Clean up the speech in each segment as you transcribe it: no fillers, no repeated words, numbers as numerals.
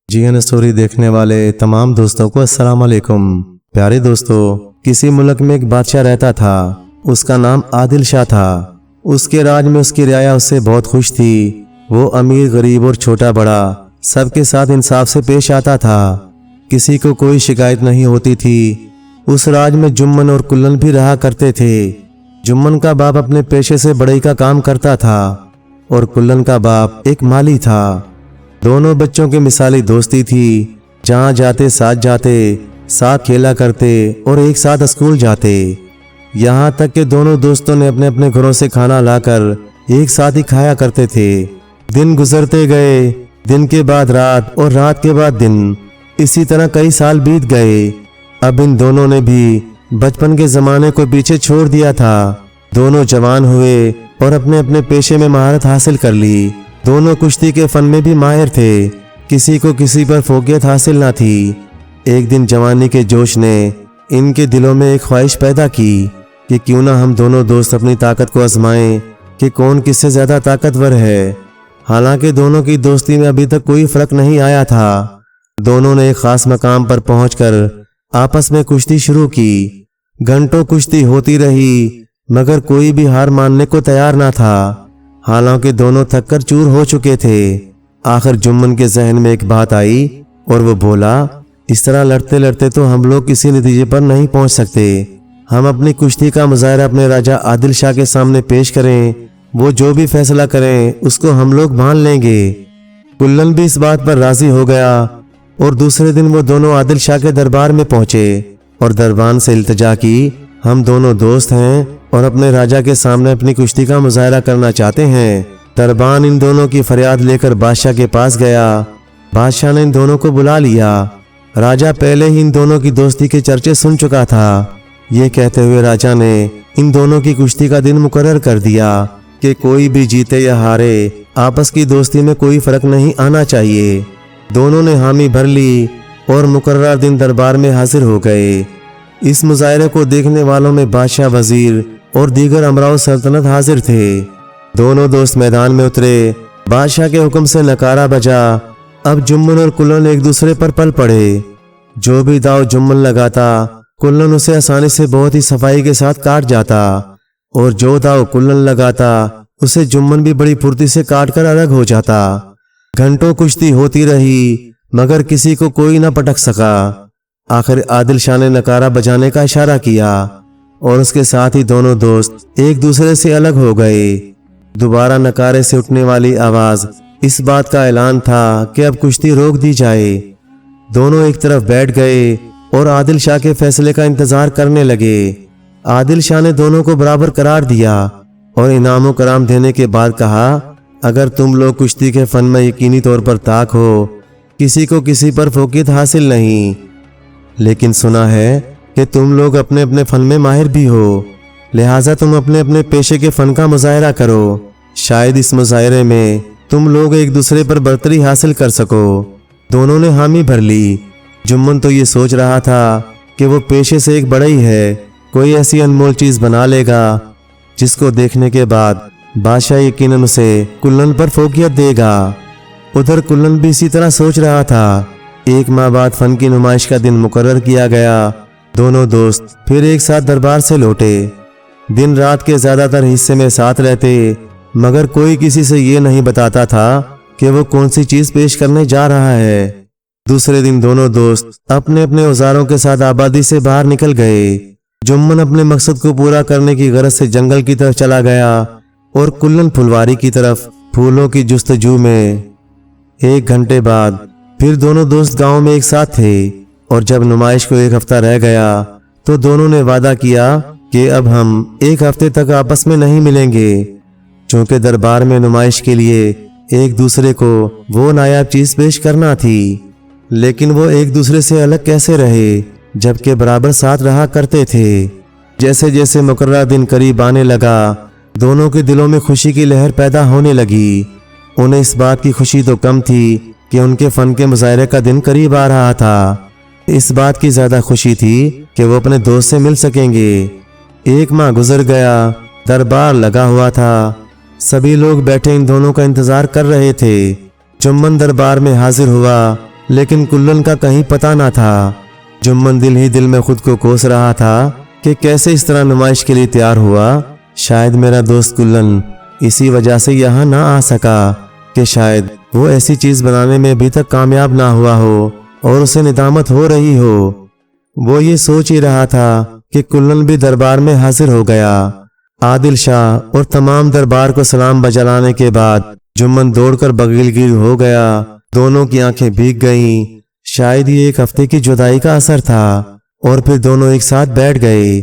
GN story देखने वाले तमाम दोस्तों को अस्सलाम वालेकुम। प्यारे दोस्तों, किसी मुल्क में एक बादशाह रहता था। उसका नाम आदिल शाह था। उसके राज में उसकी रियाया उससे बहुत खुश थी। वो अमीर गरीब और छोटा बड़ा सबके साथ इंसाफ से पेश आता था। किसी को कोई शिकायत नहीं होती थी। उस राज में जुम्मन और कुल्लन भी रहा करते थे। जुम्मन का बाप अपने पेशे से बढ़ई का काम करता था और कुल्लन का बाप एक माली था। दोनों बच्चों की मिसाली दोस्ती थी। जहाँ जाते, साथ खेला करते और एक साथ स्कूल जाते। यहाँ तक कि दोनों दोस्तों ने अपने अपने घरों से खाना लाकर एक साथ ही खाया करते थे। दिन गुजरते गए, दिन के बाद रात और रात के बाद दिन, इसी तरह कई साल बीत गए। अब इन दोनों ने भी बचपन के ज़माने को पीछे छोड़ दिया था। दोनों जवान हुए और अपने अपने पेशे में महारत हासिल कर ली। दोनों कुश्ती के फन में भी माहिर थे। किसी को किसी पर फोकियत हासिल ना थी। एक दिन जवानी के जोश ने इनके दिलों में एक ख्वाहिश पैदा की कि क्यों ना हम दोनों दोस्त अपनी ताकत को आजमाएं कि कौन किससे ज़्यादा ताकतवर है। हालांकि दोनों की दोस्ती में अभी तक कोई फर्क नहीं आया था। दोनों ने एक खास मकाम पर पहुंचकर आपस में कुश्ती शुरू की। घंटों कुश्ती होती रही मगर कोई भी हार मानने को तैयार ना था। हालांकि दोनों थककर चूर हो चुके थे। आखिर जुम्मन के जहन में एक बात आई और वो बोला, इस तरह लड़ते लड़ते तो हम लोग किसी नतीजे पर नहीं पहुंच सकते। हम अपनी कुश्ती का मुजाहरा अपने राजा आदिल शाह के सामने पेश करें। वो जो भी फैसला करें उसको हम लोग मान लेंगे। कुल्लन भी इस बात पर राजी हो गया और दूसरे दिन वो दोनों आदिल शाह के दरबार में पहुंचे और दरबान से इल्तिजा की, हम दोनों दोस्त हैं और अपने राजा के सामने अपनी कुश्ती का मुजाहरा करना चाहते हैं। दरबान इन दोनों की फरियाद लेकर बादशाह के पास गया। बादशाह ने इन दोनों को बुला लिया। राजा पहले ही इन दोनों की दोस्ती के चर्चे सुन चुका था। ये कहते हुए राजा ने इन दोनों की कुश्ती का दिन मुकर्रर कर दिया कि कोई भी जीते या हारे, आपस की दोस्ती में कोई फर्क नहीं आना चाहिए। दोनों ने हामी भर ली और मुकर्रर दिन दरबार में हाजिर हो गए। इस मुजाहरे को देखने वालों में बादशाह, वजीर और दीगर अमराव सल्तनत हाजिर थे। दोनों दोस्त मैदान में उतरे। बादशाह के हुक्म से नकारा बजा। अब जुम्मन और कुल्लन एक दूसरे पर पल पड़े। जो भी दाव जुम्मन लगाता, कुल्लन उसे आसानी से बहुत ही सफाई के साथ काट जाता और जो दाव कुल्लन लगाता उसे जुम्मन भी बड़ी फुर्ती से काट कर अलग हो जाता। घंटों कुश्ती होती रही मगर किसी को कोई न पटक सका। आखिर आदिल शाह ने नकारा बजाने का इशारा किया और उसके साथ ही दोनों दोस्त एक दूसरे से अलग हो गए। दोबारा नकारे से उठने वाली आवाज इस बात का ऐलान था कि अब कुश्ती रोक दी जाए। दोनों एक तरफ बैठ गए और आदिल शाह के फैसले का इंतजार करने लगे। आदिल शाह ने दोनों को बराबर करार दिया और इनाम कराम देने के बाद कहा, अगर तुम लोग कुश्ती के फन में यकीनी तौर पर ताक हो, किसी को किसी पर फोकियत हासिल नहीं, लेकिन सुना है कि तुम लोग अपने अपने फन में माहिर भी हो, लिहाजा तुम अपने अपने पेशे के फन का मुजाहरा करो। शायद इस मुजाहरे में तुम लोग एक दूसरे पर बरतरी हासिल कर सको। दोनों ने हामी भर ली। जुम्मन तो ये सोच रहा था कि वो पेशे से एक बढ़ई है, कोई ऐसी अनमोल चीज बना लेगा जिसको देखने के बाद बादशाह यकीनन उसे कुल्लन पर फोकियत देगा। उधर कुल्लन भी इसी तरह सोच रहा था। एक माह बाद फन की नुमाइश का दिन मुकर्रर किया गया। दोनों दोस्त फिर एक साथ दरबार से लौटे। दिन रात के ज्यादातर हिस्से में साथ रहते मगर कोई किसी से ये नहीं बताता था कि वो कौन सी चीज पेश करने जा रहा है। दूसरे दिन दोनों दोस्त अपने अपने औजारों के साथ आबादी से बाहर निकल गए। जुम्मन अपने मकसद को पूरा करने की गरज से जंगल की तरफ चला गया और कुल्लन फुलवारी की तरफ फूलों की जुस्तजू में। 1 घंटे बाद फिर दोनों दोस्त गांव में एक साथ थे और जब नुमाइश को 1 हफ्ता रह गया तो दोनों ने वादा किया कि अब हम 1 हफ्ते तक आपस में नहीं मिलेंगे। चूंकि दरबार में नुमाइश के लिए एक दूसरे को वो नायाब चीज पेश करना थी, लेकिन वो एक दूसरे से अलग कैसे रहे जबकि बराबर साथ रहा करते थे। जैसे जैसे मुकर्रर दिन करीब आने लगा, दोनों के दिलों में खुशी की लहर पैदा होने लगी। उन्हें इस बात की खुशी तो कम थी कि उनके फन के मुजाहरे का दिन करीब आ रहा था, इस बात की ज्यादा खुशी थी कि वो अपने दोस्त से मिल सकेंगे। 1 माह गुजर गया। दरबार लगा हुआ था। सभी लोग बैठे इन दोनों का इंतजार कर रहे थे। जुम्मन दरबार में हाजिर हुआ लेकिन कुल्लन का कहीं पता ना था। जुम्मन दिल ही दिल में खुद को कोस रहा था कि कैसे इस तरह नुमाइश के लिए तैयार हुआ। शायद मेरा दोस्त कुल्लन इसी वजह से यहाँ ना आ सका कि शायद वो ऐसी चीज बनाने में अभी तक कामयाब ना हुआ हो और उसे निदामत हो रही हो। वो ये सोच ही रहा था कि कुल्लन भी दरबार में हाजिर हो गया। आदिल शाह और तमाम दरबार को सलाम बजाने के बाद जुम्मन दौड़कर बगीलगिर हो गया। दोनों की आंखें भीग गईं। शायद ये एक हफ्ते की जुदाई का असर था। और फिर दोनों एक साथ बैठ गए।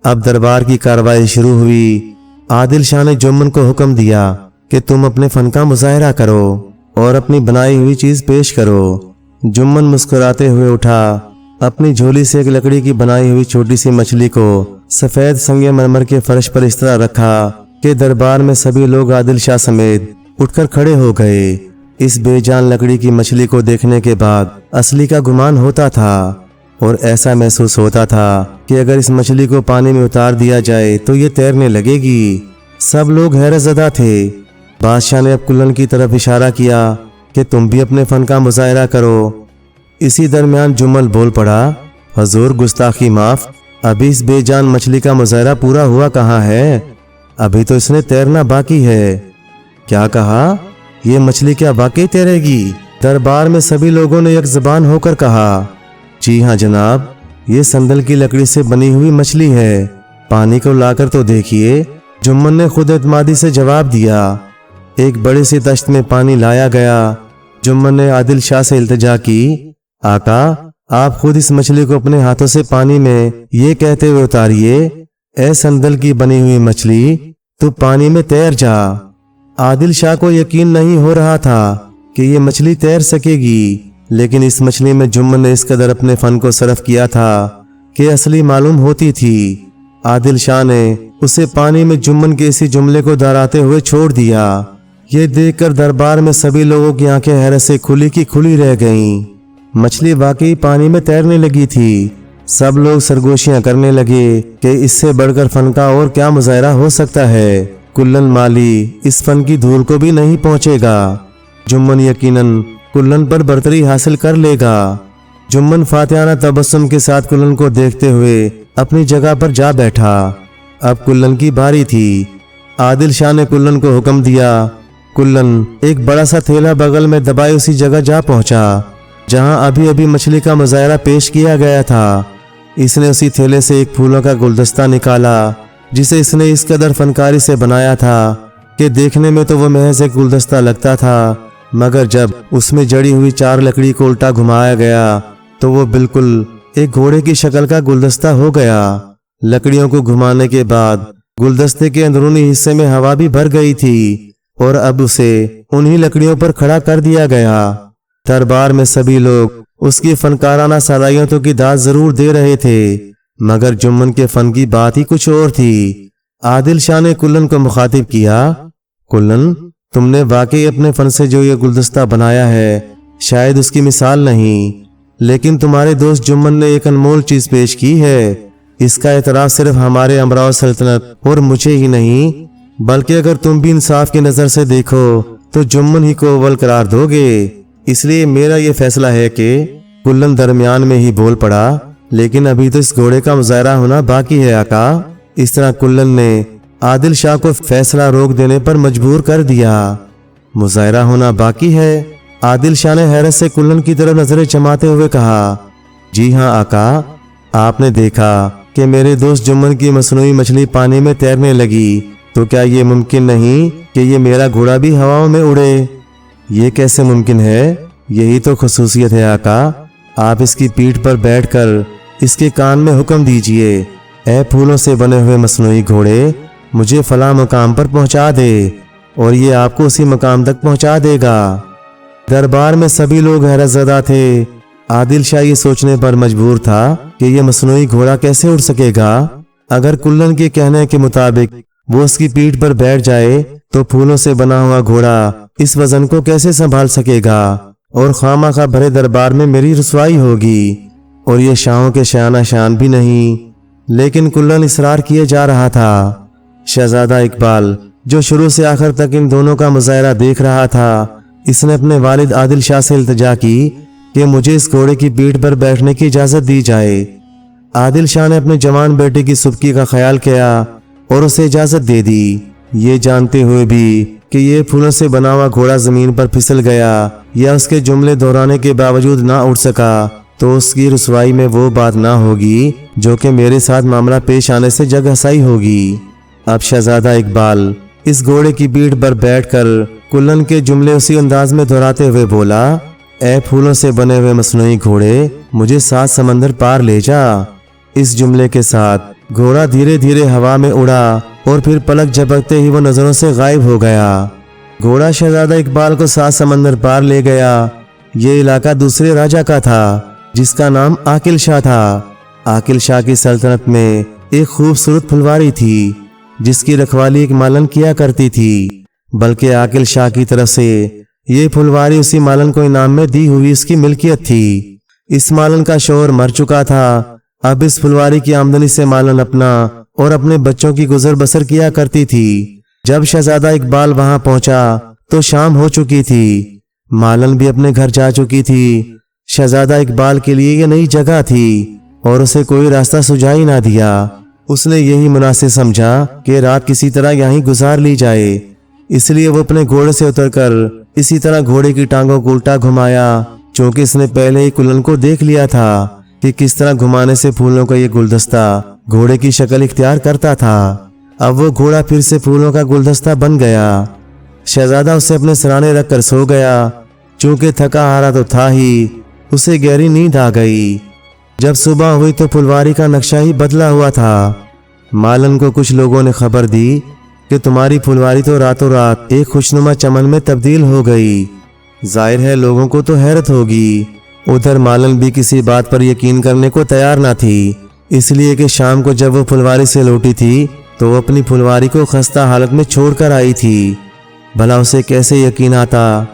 अब दरबार की कार्रवाई शुरू हुई। आदिल शाह ने जुम्मन को हुक्म दिया कि तुम अपने फन का मुजाहरा करो और अपनी बनाई हुई चीज पेश करो। जुम्मन मुस्कुराते हुए उठा। अपनी झोली से एक लकड़ी की बनाई हुई छोटी सी मछली को सफेद संगमरमर के फर्श पर इस तरह रखा कि दरबार में सभी लोग आदिल शाह समेत उठकर खड़े हो गए। इस बेजान लकड़ी की मछली को देखने के बाद असली का गुमान होता था और ऐसा महसूस होता था कि अगर इस मछली को पानी में उतार दिया जाए तो ये तैरने लगेगी। सब लोग हैरतज़दा थे। बादशाह ने अब कुल्लन की तरफ इशारा किया कि तुम भी अपने फन का मुजाहरा करो। इसी दरमियान जुम्मन बोल पड़ा, हजूर गुस्ताखी माफ, अभी इस बेजान मछली का मुजाहरा पूरा हुआ कहाँ है? अभी तो इसने तैरना बाकी है। क्या कहा? ये मछली क्या वाकई तैरेगी? दरबार में सभी लोगों ने एक ज़बान होकर कहा, जी हाँ जनाब, ये संदल की लकड़ी से बनी हुई मछली है। पानी को लाकर तो देखिए। जुम्मन ने खुद एतमादी से जवाब दिया। एक बड़ी सी तश्त में पानी लाया गया। जुम्मन ने आदिल शाह से इल्तिजा की, आका आप खुद इस मछली को अपने हाथों से पानी में ये कहते हुए उतारिए, ए संदल की बनी हुई मछली तू पानी में तैर जा। आदिल शाह को यकीन नहीं हो रहा था कि ये मछली तैर सकेगी, लेकिन इस मछली में जुम्मन ने इस कदर अपने फन को सरफ किया था कि असली मालूम होती थी। आदिल शाह ने उसे पानी में जुम्मन के इसी जुमले को दोहराते हुए छोड़ दिया। ये देखकर दरबार में सभी लोगों की आंखें हैरत से खुली की खुली रह गईं। मछली वाकई पानी में तैरने लगी थी। सब लोग सरगोशियां करने लगे कि इससे बढ़कर फन का और क्या मुजाहरा हो सकता है। कुल्लन माली इस फन की धूल को भी नहीं पहुंचेगा। जुम्मन यकीनन कुल्लन पर बरतरी हासिल कर लेगा। जुम्मन फातिहाना तबस्सुम के साथ कुल्लन को देखते हुए अपनी जगह पर जा बैठा। अब कुल्लन की बारी थी। आदिल शाह ने कुल्लन को हुक्म दिया। कुल्लन एक बड़ा सा थैला बगल में दबाए उसी जगह जा पहुंचा जहां अभी अभी मछली का मुजाहरा पेश किया गया था। इसने उसी थैले से एक फूलों का गुलदस्ता निकाला जिसे इसने इस कदर फनकारी से बनाया था कि देखने में तो वो महज एक गुलदस्ता लगता था, मगर जब उसमें जड़ी हुई 4 लकड़ी को उल्टा घुमाया गया तो वो बिल्कुल एक घोड़े की शक्ल का गुलदस्ता हो गया। लकड़ियों को घुमाने के बाद गुलदस्ते के अंदरूनी हिस्से में हवा भी भर गई थी और अब उसे उन्हीं लकड़ियों पर खड़ा कर दिया गया। दरबार में सभी लोग उसकी फनकाराना सलाहियतों की दाद जरूर दे रहे थे, मगर जुम्मन के फन की बात ही कुछ और थी। आदिल शाह ने कुल्लन को मुखातिब किया, कुल्लन तुमने वाकई अपने फन से जो ये गुलदस्ता बनाया है शायद उसकी मिसाल नहीं, लेकिन तुम्हारे दोस्त जुम्मन ने एक अनमोल चीज पेश की है। इसका एतराफ सिर्फ हमारे अमराव सल्तनत और मुझे ही नहीं, बल्कि अगर तुम भी इंसाफ की नजर से देखो तो जुम्मन ही को अव्वल करार दोगे। इसलिए मेरा ये फैसला है कि कुल्लन दरमियान में ही बोल पड़ा, लेकिन अभी तो इस घोड़े का मुजाहरा होना बाकी है आका। इस तरह कुल्लन ने आदिल शाह को फैसला रोक देने पर मजबूर कर दिया। मुजाहरा होना बाकी है? आदिल शाह ने हैरत से कुल्लन की तरफ नजरें जमाते हुए कहा, जी हाँ आका, आपने देखा कि मेरे दोस्त जुम्मन की मसनूई मछली पानी में तैरने लगी, तो क्या ये मुमकिन नहीं कि ये मेरा घोड़ा भी हवाओं में उड़े? ये कैसे मुमकिन है? यही तो खुसूसियत है आका। आप इसकी पीठ पर बैठकर इसके कान में हुक्म दीजिए, ए फूलों से बने हुए मसनूई घोड़े, मुझे फला मकाम पर पहुंचा दे, और ये आपको उसी मकाम तक पहुंचा देगा। दरबार में सभी लोग हैरतज़दा थे। आदिल शाह ये सोचने पर मजबूर था कि ये मसनूई घोड़ा कैसे उड़ सकेगा। अगर कुल्लन के कहने के मुताबिक वो उसकी पीठ पर बैठ जाए तो फूलों से बना हुआ घोड़ा इस वजन को कैसे संभाल सकेगा, और खामखा भरे दरबार में मेरी रुसवाई होगी, और ये शाहों के शाना शान भी नहीं। लेकिन कुल्लन इसरार किए जा रहा था। शहजादा इकबाल, जो शुरू से आखिर तक इन दोनों का मुजाहरा देख रहा था, इसने अपने वालिद आदिल शाह से इल्तिजा की کہ مجھے اس گھوڑے کی پیٹھ پر بیٹھنے کی اجازت دی جائے۔ عادل شاہ نے اپنے جوان بیٹے کی سبکی کا خیال کیا اور اسے اجازت دے دی، یہ جانتے ہوئے بھی کہ یہ پھولوں سے بنا ہوا گھوڑا زمین پر پھسل گیا یا اس کے جملے دہرانے کے باوجود نہ اٹھ سکا تو اس کی رسوائی میں وہ بات نہ ہوگی جو کہ میرے ساتھ معاملہ پیش آنے سے جگ ہسائی ہوگی۔ اب شہزادہ اقبال اس گھوڑے کی پیٹھ پر بیٹھ کر کلن کے جملے اسی انداز میں دہراتے ہوئے بولا، اے پھولوں سے بنے ہوئے مصنوعی گھوڑے، مجھے 7 سمندر پار لے جا۔ اس جملے کے ساتھ گھوڑا دھیرے دھیرے ہوا میں اڑا اور پھر پلک جھپکتے ہی وہ نظروں سے غائب ہو گیا۔ گھوڑا شہزادہ اقبال کو 7 سمندر پار لے گیا۔ یہ علاقہ دوسرے راجہ کا تھا جس کا نام عاقل شاہ تھا۔ عاقل شاہ کی سلطنت میں ایک خوبصورت پھلواری تھی جس کی رکھوالی ایک مالن کیا کرتی تھی، بلکہ عاقل شاہ کی طرف سے یہ پھلواری اسی مالن کو انعام میں دی ہوئی اس کی ملکیت تھی۔ اس مالن کا شوہر مر چکا تھا۔ اب اس پھلواری کی آمدنی سے مالن اپنا اور اپنے بچوں کی گزر بسر کیا کرتی تھی۔ جب شہزادہ اقبال وہاں پہنچا تو شام ہو چکی تھی۔ مالن بھی اپنے گھر جا چکی تھی۔ شہزادہ اقبال کے لیے یہ نئی جگہ تھی اور اسے کوئی راستہ سجھائی نہ دیا۔ اس نے یہی مناسب سمجھا کہ رات کسی طرح یہیں گزار لی جائے، اس لیے وہ اپنے گھوڑے سے اتر کر اسی طرح گھوڑے کی ٹانگوں کو الٹا گھمایا، چونکہ اس نے پہلے ہی کلن کو دیکھ لیا تھا کہ کس طرح گھمانے سے پھولوں کا یہ گلدستہ گھوڑے کی شکل اختیار کرتا تھا۔ اب وہ گھوڑا پھر سے پھولوں کا گلدستہ بن گیا۔ شہزادہ اسے اپنے سرانے رکھ کر سو گیا۔ چونکہ تھکا ہارا تو تھا ہی، اسے گہری نیند آ گئی۔ جب صبح ہوئی تو پھلواری کا نقشہ ہی بدلا ہوا تھا۔ مالن کو کچھ لوگوں نے خبر دی کہ تمہاری پھلواری تو راتوں رات ایک خوشنما چمن میں تبدیل ہو گئی۔ ظاہر ہے لوگوں کو تو حیرت ہوگی۔ ادھر مالن بھی کسی بات پر یقین کرنے کو تیار نہ تھی، اس لیے کہ شام کو جب وہ پھلواری سے لوٹی تھی تو وہ اپنی پھلواری کو خستہ حالت میں چھوڑ کر آئی تھی۔ بھلا اسے کیسے یقین آتا؟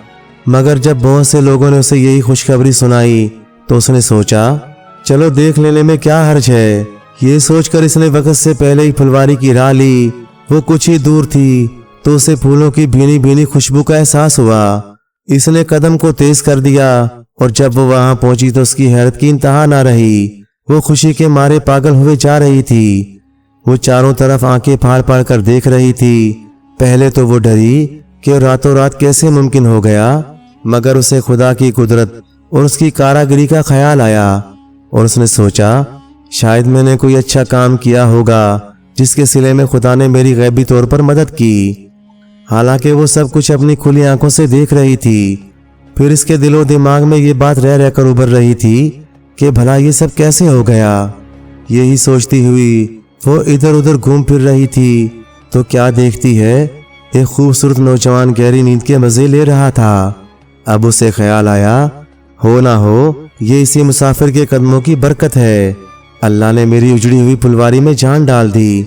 مگر جب بہت سے لوگوں نے اسے یہی خوشخبری سنائی تو اس نے سوچا چلو دیکھ لینے میں کیا حرج ہے۔ یہ سوچ کر اس نے وقت سے پہلے ہی پھلواری کی راہ لی۔ وہ کچھ ہی دور تھی تو اسے پھولوں کی بھینی بھینی خوشبو کا احساس ہوا۔ اس نے قدم کو تیز کر دیا اور جب وہ وہاں پہنچی تو اس کی حیرت کی انتہا نہ رہی۔ وہ خوشی کے مارے پاگل ہوئے جا رہی تھی۔ وہ چاروں طرف آنکھیں پھاڑ پھاڑ کر دیکھ رہی تھی۔ پہلے تو وہ ڈری کہ راتوں رات کیسے ممکن ہو گیا، مگر اسے خدا کی قدرت اور اس کی کاراگری کا خیال آیا اور اس نے سوچا شاید میں نے کوئی اچھا کام کیا ہوگا جس کے صلے میں خدا نے میری غیبی طور پر مدد کی۔ حالانکہ وہ سب کچھ اپنی کھلی آنکھوں سے دیکھ رہی تھی، پھر اس کے دل و دماغ میں یہ بات رہ رہ کر ابھر رہی تھی کہ بھلا یہ سب کیسے ہو گیا۔ یہی سوچتی ہوئی وہ ادھر ادھر گھوم پھر رہی تھی تو کیا دیکھتی ہے، ایک خوبصورت نوجوان گہری نیند کے مزے لے رہا تھا۔ اب اسے خیال آیا ہو نہ ہو یہ اسی مسافر کے قدموں کی برکت ہے، اللہ نے میری اجڑی ہوئی پھلواری میں جان ڈال دی۔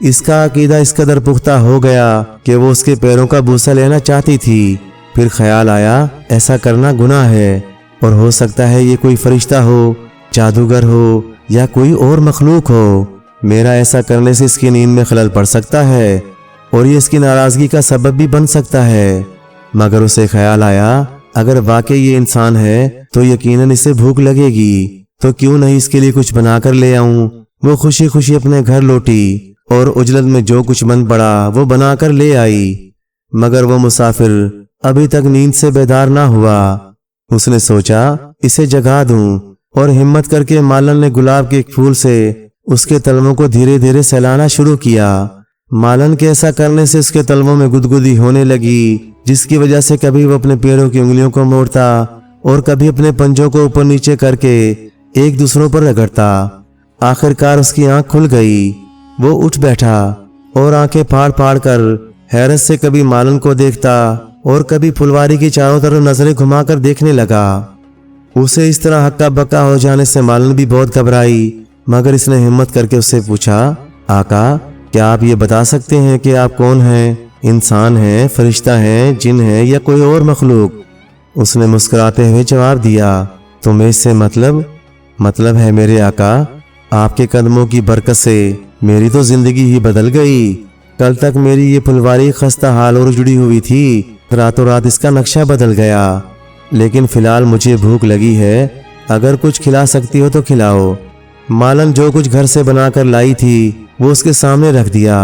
اس کا عقیدہ اس قدر پختہ ہو گیا کہ وہ اس کے پیروں کا بوسہ لینا چاہتی تھی۔ پھر خیال آیا ایسا کرنا گناہ ہے اور ہو سکتا ہے یہ کوئی فرشتہ ہو، جادوگر ہو یا کوئی اور مخلوق ہو۔ میرا ایسا کرنے سے اس کی نیند میں خلل پڑ سکتا ہے اور یہ اس کی ناراضگی کا سبب بھی بن سکتا ہے۔ مگر اسے خیال آیا اگر واقعی یہ انسان ہے تو یقیناً اسے بھوک لگے گی، تو کیوں نہیں اس کے لیے کچھ بنا کر لے آؤں۔ وہ خوشی خوشی اپنے گھر لوٹی اور عجلت میں جو کچھ بن پڑا وہ بنا کر لے آئی۔ مگر وہ مسافر ابھی تک نیند سے بیدار نہ ہوا۔ اس نے سوچا اسے جگا دوں اور ہمت کر کے مالن نے گلاب کے ایک پھول سے اس کے تلووں کو دھیرے دھیرے سہلانا شروع کیا۔ مالن کے ایسا کرنے سے اس کے تلووں میں گدگدی ہونے لگی، جس کی وجہ سے کبھی وہ اپنے پیروں کی انگلیوں کو موڑتا اور کبھی اپنے پنجوں کو اوپر نیچے کر کے ایک دوسروں پر رگڑتا۔ آخر کار اس کی آنکھ کھل گئی۔ وہ اٹھ بیٹھا اور آنکھیں پھاڑ پھاڑ کر حیرت سے کبھی مالن کو دیکھتا اور کبھی پھلواری کی چاروں طرف نظریں گھما کر دیکھنے لگا۔ اسے اس طرح ہکا بکا ہو جانے سے مالن بھی بہت گھبرائی، مگر اس نے ہمت کر کے اس سے پوچھا آقا کیا آپ یہ بتا سکتے ہیں کہ آپ کون ہیں؟ انسان ہیں، فرشتہ ہیں، جن ہیں یا کوئی اور مخلوق؟ اس نے مسکراتے ہوئے جواب دیا تمہیں اس سے مطلب ہے میرے آقا، آپ کے قدموں کی برکت سے میری تو زندگی ہی بدل گئی۔ کل تک میری یہ پھلواری خستہ حال اور اجڑی ہوئی تھی، راتوں رات اس کا نقشہ بدل گیا۔ लेकिन फिलहाल मुझे भूख लगी है, अगर कुछ खिला सकती हो तो खिलाओ। मालन जो कुछ घर से बनाकर लाई थी वो उसके सामने रख दिया।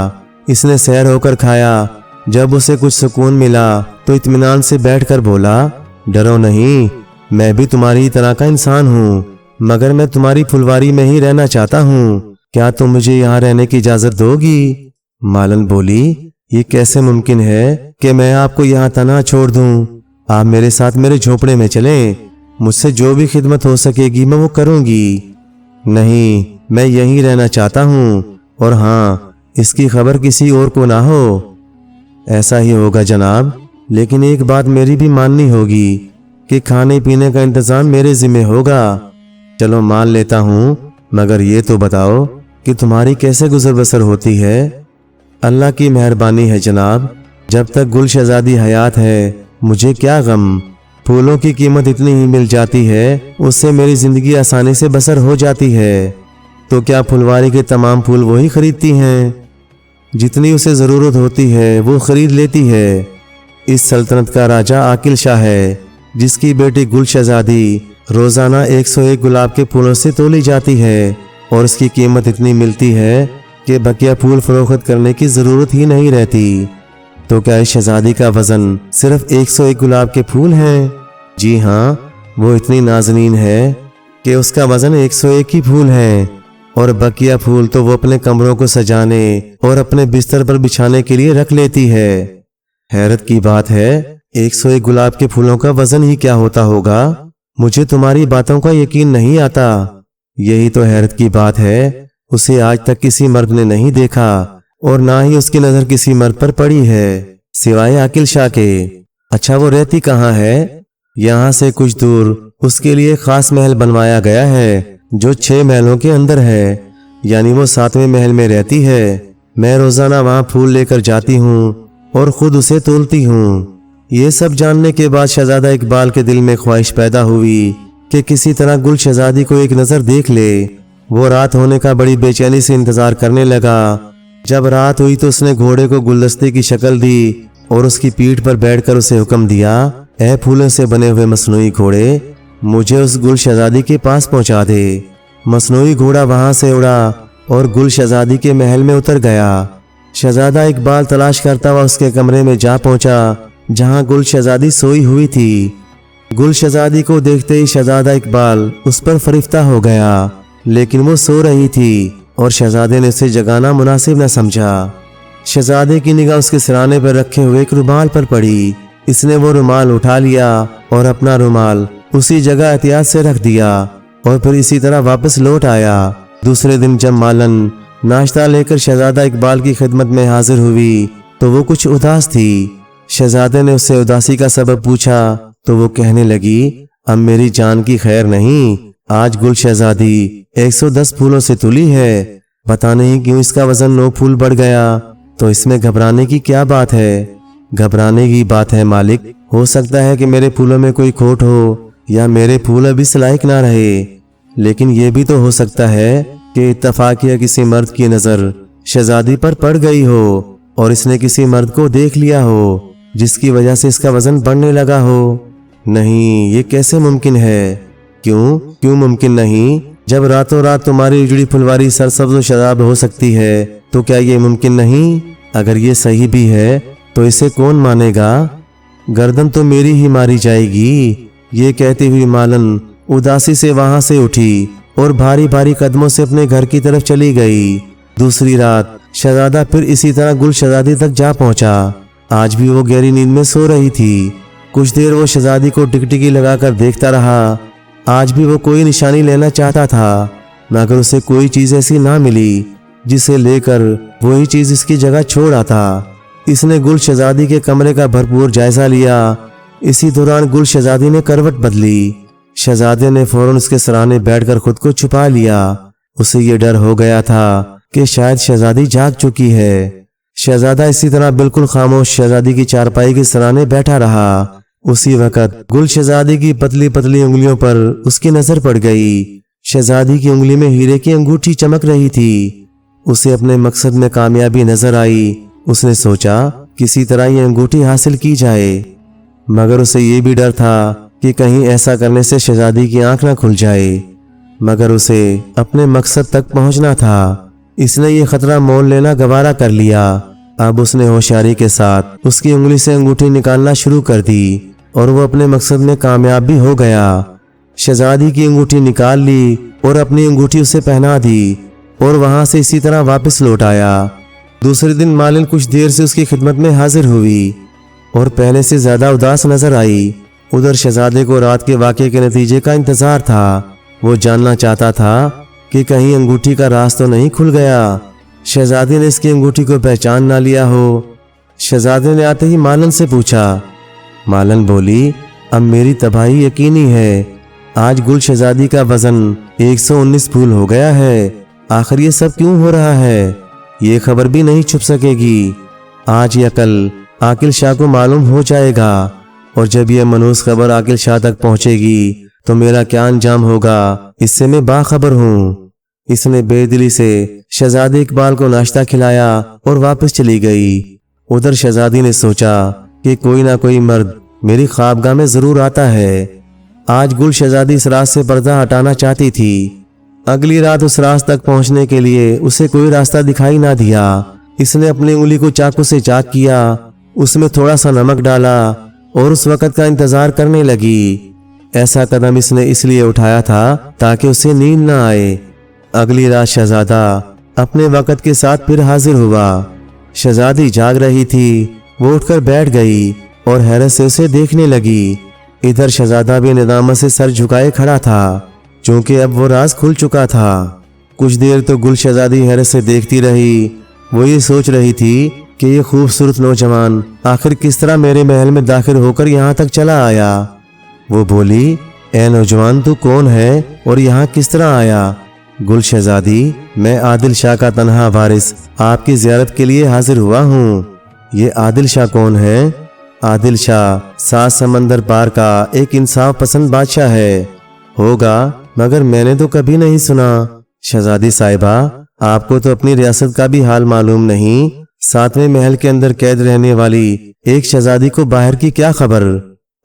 इसने सैर होकर खाया। जब उसे कुछ सुकून मिला तो इत्मीनान से बैठकर बोला, डरो नहीं, मैं भी तुम्हारी तरह का इंसान हूँ, मगर मैं तुम्हारी फुलवारी में ही रहना चाहता हूँ। क्या तुम मुझे यहाँ रहने की इजाजत दोगी? मालन बोली, ये कैसे मुमकिन है कि मैं आपको यहाँ तन्हा छोड़ दूं? आप मेरे साथ मेरे झोपड़े में चलें, मुझसे जो भी खिदमत हो सकेगी मैं वो करूंगी। नहीं, मैं यहीं रहना चाहता हूँ, और हाँ, इसकी खबर किसी और को ना हो। ऐसा ही होगा जनाब, लेकिन एक बात मेरी भी माननी होगी कि खाने पीने का इंतजाम मेरे जिम्मे होगा। चलो मान लेता हूँ, मगर ये तो बताओ कि तुम्हारी कैसे गुजर बसर होती है? अल्लाह की मेहरबानी है जनाब, जब तक गुल शहजादी हयात है मुझे क्या गम। फूलों की कीमत इतनी ही मिल जाती है, उससे मेरी जिंदगी आसानी से बसर हो जाती है। तो क्या फुलवारी के तमाम फूल वही खरीदती हैं? जितनी उसे ज़रूरत होती है वो खरीद लेती है। इस सल्तनत का राजा आकिल शाह है, जिसकी बेटी गुल शहजादी रोज़ाना 101 गुलाब के फूलों से तोली जाती है, और उसकी कीमत इतनी मिलती है कि बकिया फूल फरोख्त करने की ज़रूरत ही नहीं रहती। तो क्या इस शहजादी का वज़न सिर्फ 101 गुलाब के फूल हैं? जी हाँ, वो इतनी नाज़नीन है कि उसका वज़न 101 ही फूल हैं, और बकिया फूल तो वो अपने कमरों को सजाने और अपने बिस्तर पर बिछाने के लिए रख लेती है। हैरत की बात है, 101 गुलाब के फूलों का वज़न ही क्या होता होगा? मुझे तुम्हारी बातों का यकीन नहीं आता। यही तो हैरत की बात है, उसे आज तक किसी मर्द ने नहीं देखा, और ना ही उसकी नजर किसी मर्द पर पड़ी है सिवाय आकिल शाह के। अच्छा, वो रहती कहाँ है? यहाँ से कुछ दूर उसके लिए खास महल बनवाया गया है, जो 6 महलों के अंदर है, यानी वो 7वें महल में रहती है। मैं रोजाना वहाँ फूल लेकर जाती हूँ और खुद उसे तोलती हूँ। ये सब जानने के बाद शहजादा इकबाल के दिल में ख्वाहिश पैदा हुई कि किसी तरह गुल शहजादी को एक नज़र देख ले। वो रात होने का बड़ी बेचैनी से इंतजार करने लगा। जब रात हुई तो उसने घोड़े को गुलदस्ते की शक्ल दी और उसकी पीठ पर बैठकर उसे हुक्म दिया, ऐ फूलों से बने हुए मसनूई घोड़े, मुझे उस गुल शहजादी के पास पहुंचा दे। मसनूई घोड़ा वहां से उड़ा और गुल शहजादी के महल में उतर गया। शहजादा इकबाल तलाश करता हुआ उसके कमरे में जा पहुंचा, जहां गुल शहजादी सोई हुई थी। गुल शहजादी को देखते ही शहजादा इकबाल उस पर फरिफ्ता हो गया, लेकिन वो सो रही थी और शहजादे ने उसे जगाना मुनासिब न समझा। शहजादे की निगाह उसके सिराने पर रखे हुए एक रुमाल पर पड़ी। इसने वो रुमाल उठा लिया और अपना रुमाल उसी जगह एहतियात से रख दिया, और फिर इसी तरह वापस लौट आया। दूसरे दिन जब मालन नाश्ता लेकर शहजादा इकबाल की खिदमत में हाजिर हुई तो वो कुछ उदास थी। शहजादे ने उससे उदासी का सबब पूछा तो वो कहने लगी, अब मेरी जान की खैर नहीं, आज गुल शहजादी 110 फूलों से तुली है, पता नहीं क्यों इसका वजन 9 फूल बढ़ गया। तो इसमें घबराने की क्या बात है? घबराने की बात है मालिक, हो सकता है कि मेरे फूलों में कोई खोट हो या मेरे फूल अभी इस लायक ना रहे, लेकिन यह भी तो हो सकता है कि इत्तफाकिया किसी मर्द की नजर शहजादी पर पड़ गई हो और इसने किसी मर्द को देख लिया हो, जिसकी वजह से इसका वजन बढ़ने लगा हो। नहीं, ये कैसे मुमकिन है? क्यों मुमकिन नहीं? जब रातों रात तुम्हारी उजड़ी फुलवारी सरसब्ज शराब हो सकती है तो क्या ये मुमकिन नहीं? अगर ये सही भी है तो इसे कौन मानेगा? गर्दन तो मेरी ही मारी जाएगी। ये कहती हुई मालन उदासी से वहां से उठी और भारी भारी कदमों से अपने घर की तरफ चली गई। दूसरी रात शहजादा फिर इसी तरह गुल शहजादी तक जा पहुंचा। आज भी वो गहरी नींद में सो रही थी। कुछ देर वो शहजादी को टिकटिकी लगाकर देखता रहा। आज भी वो कोई निशानी लेना चाहता था, मगर उसे कोई चीज ऐसी ना मिली जिसे लेकर वही चीज इसकी जगह छोड़ आता। इसने गुल शहजादी के कमरे का भरपूर जायजा लिया। इसी दौरान गुल शहजादी ने करवट बदली। शहजादे ने फौरन उसके सराहने बैठकर खुद को छुपा लिया। उसे ये डर हो गया था कि शायद शहजादी जाग चुकी है। शहजादा इसी तरह बिल्कुल खामोश शहजादी की चारपाई के सराहने बैठा रहा। उसी वक्त गुल शहजादी की पतली पतली उंगलियों पर उसकी नजर पड़ गई। शहजादी की उंगली में हीरे की अंगूठी चमक रही थी। उसे अपने मकसद में कामयाबी नजर आई। उसने सोचा किसी तरह ये अंगूठी हासिल की जाए, मगर उसे ये भी डर था कि कहीं ऐसा करने से शहजादी की आंख न खुल जाए, मगर उसे अपने मकसद तक पहुंचना था। इसने ये खतरा मोल लेना गवारा कर लिया। अब उसने होशियारी के साथ उसकी उंगली से अंगूठी निकालना शुरू कर दी और वो अपने मकसद में कामयाब भी हो गया। शहजादी की अंगूठी निकाल ली और अपनी अंगूठी उसे पहना दी और वहां से इसी तरह वापस लौट आया। दूसरे दिन मालिन कुछ देर से उसकी खिदमत में हाजिर हुई और पहले से ज्यादा उदास नजर आई। उधर शहजादे को रात के वाक़े के नतीजे का इंतजार था। वो जानना चाहता था कि कहीं अंगूठी का राज तो नहीं खुल गया, शहजादी ने इसकी अंगूठी को पहचान ना लिया हो। शहजादे ने आते ही मालन से पूछा। मालन बोली, अब मेरी तबाही यकीनी है। आज गुल शहजादी का वजन 119 फूल हो गया है। आखिर ये सब क्यों हो रहा है? ये खबर भी नहीं छुप सकेगी। आज या कल आकिल शाह को मालूम हो जाएगा और जब यह मनहूस खबर आकिल शाह तक पहुंचेगी तो मेरा क्या अंजाम होगा, इससे मैं बाखबर हूँ। इसने बेदिली से शहजादे इकबाल को नाश्ता खिलाया और वापस चली गई। उधर शहजादी ने सोचा कि कोई ना कोई मर्द मेरी ख्वाबगाह में जरूर आता है। आज गुल शहजादी इस रात से पर्दा हटाना चाहती थी। अगली रात उस रात तक पहुंचने के लिए उसे कोई रास्ता दिखाई ना दिया। इसने अपनी उंगली को चाकू से चाक किया, उसमें थोड़ा सा नमक डाला और उस वक़्त का इंतजार करने लगी। ऐसा कदम इसने इसलिए उठाया था ताकि उसे नींद न आए। अगली रात शहजादा अपने वक़्त के साथ फिर हाजिर हुआ। शहजादी जाग रही थी। वो उठकर बैठ गई और हैरत से उसे देखने लगी। इधर शहजादा भी निदामत से सर झुकाए खड़ा था, क्योंकि अब वो राज खुल चुका था। कुछ देर तो गुल शहजादी हैरत से देखती रही। वो ये सोच रही थी कि ये खूबसूरत नौजवान आखिर किस तरह मेरे महल में दाखिल होकर यहाँ तक चला आया। वो बोली, ए नौजवान, तू कौन है और यहाँ किस तरह आया? गुल शहजादी, मैं आदिल शाह का तन्हा वारिस आपकी ज़ियारत के लिए हाजिर हुआ हूँ। ये आदिल शाह कौन है? आदिल शाह 7 समंदर पार का एक इंसाफ पसंद बादशाह है। होगा, मगर मैंने तो कभी नहीं सुना। शहजादी साहिबा, आपको तो अपनी रियासत का भी हाल मालूम नहीं। 7वें महल के अंदर कैद रहने वाली एक शहजादी को बाहर की क्या खबर?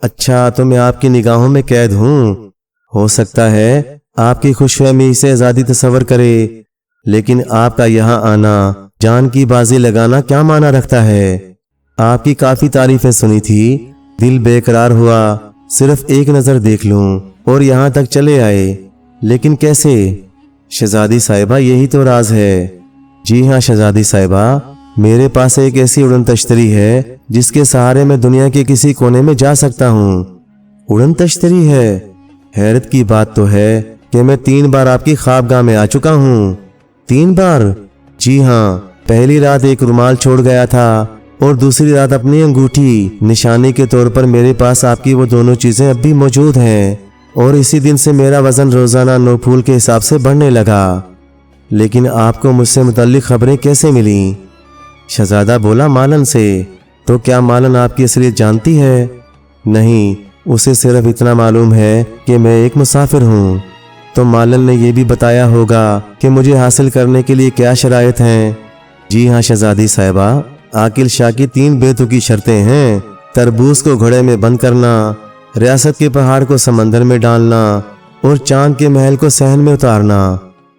अच्छा, तो मैं आपकी निगाहों में कैद हूँ। हो सकता है आपकी खुशफहमी से आज़ादी तस्वर करे, लेकिन आपका यहाँ आना जान की बाजी लगाना क्या माना रखता है? आपकी काफी तारीफें सुनी थी, दिल बेकरार हुआ सिर्फ एक नजर देख लूं और यहाँ तक चले आए। लेकिन कैसे? शहजादी साहिबा, यही तो राज है। जी हाँ शहजादी साहिबा, मेरे पास एक ऐसी उड़न तश्तरी है जिसके सहारे मैं दुनिया के किसी कोने में जा सकता हूँ। उड़न तश्तरी है? हैरत की बात तो है कि मैं 3 बार आपकी ख्वाबगाह में आ चुका हूँ। 3 बार? जी हाँ, पहली रात एक रुमाल छोड़ गया था और दूसरी रात अपनी अंगूठी। निशानी के तौर पर मेरे पास आपकी वो दोनों चीजें अब भी मौजूद हैं और इसी दिन से मेरा वजन रोजाना 9 फूल के हिसाब से बढ़ने लगा। लेकिन आपको मुझसे मुतल्लिक खबरें कैसे मिली? शहजादा बोला, मालन से। तो क्या मालन आपकी असलियत जानती है? नहीं, उसे सिर्फ इतना मालूम है कि मैं एक मुसाफिर हूँ। तो मालन ने यह भी बताया होगा कि मुझे हासिल करने के लिए क्या शराइत हैं? जी हाँ शहजादी साहिबा, आकिल शाह की 3 बेतुकी शर्तें हैं। तरबूज को घड़े में बंद करना, रियासत के पहाड़ को समंदर में डालना और चांद के महल को सहन में उतारना।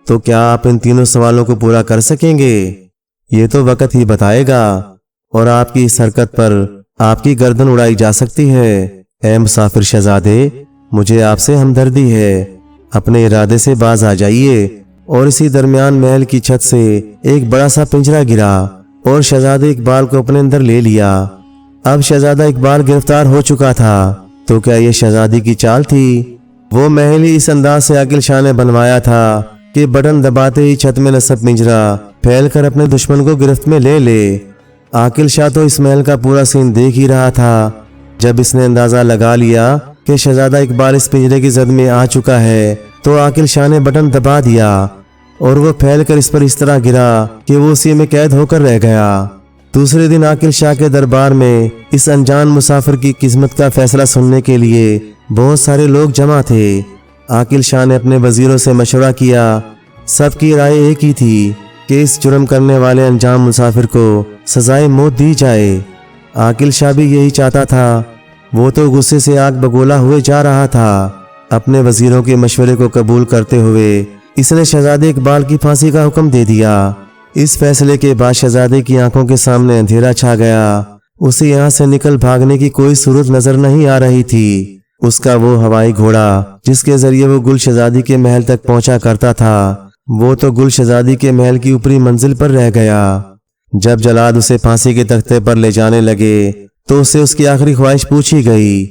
तो क्या आप इन तीनों सवालों को पूरा कर सकेंगे? ये तो वक्त ही बताएगा और आपकी इस हरकत पर आपकी गर्दन उड़ाई जा सकती है। ए मुसाफिर शहजादे, मुझे आपसे हमदर्दी है। अपने इरादे से बाज आ जाइए। और इसी दरमियान महल की छत से एक बड़ा सा पिंजरा गिरा और शहजादे इकबाल को अपने अंदर ले लिया। अब शहजादा इकबाल गिरफ्तार हो चुका था। तो क्या ये शहजादी की चाल थी? वो महल ही इस अंदाज से आकिल शाह ने बनवाया था कि बटन दबाते ही छत में नस्ब पिंजरा फैलकर अपने दुश्मन को गिरफ्त में ले ले। आकिल शाह तो इस महल का पूरा सीन देख ही रहा था। जब इसने अंदाजा लगा लिया कि शहजादा इकबाल इस पिंजरे की जद में आ चुका है, तो आकिल शाह ने बटन दबा दिया और वो फैलकर इस पर इस तरह गिरा कि वो उसी में कैद होकर रह गया। दूसरे दिन आकिल शाह के दरबार में इस अनजान मुसाफिर की किस्मत का फैसला सुनने के लिए बहुत सारे लोग जमा थे। आकिल शाह ने अपने वजीरों से मशवरा किया। सबकी राय एक ही थी कि इस जुर्म करने वाले अनजान मुसाफिर को सजाए मौत दी जाए। आकिल शाह भी यही चाहता था। वो तो गुस्से से आग बगोला हुए जा रहा था। अपने वजीरों के मशवरे को कबूल करते हुए इसने शहजादे इकबाल की फांसी का हुक्म दे दिया। इस फैसले के बाद शहजादे की आंखों के सामने अंधेरा छा गया। उसे यहाँ से निकल भागने की कोई सूरत नजर नहीं आ रही थी। उसका वो हवाई घोड़ा जिसके जरिए वो गुल शहजादी के महल तक पहुंचा करता था, वो तो गुल शहजादी के महल की ऊपरी मंजिल पर रह गया। जब जल्लाद उसे फांसी के तख्ते पर ले जाने लगे तो उससे उसकी आखिरी ख्वाहिश पूछी गई।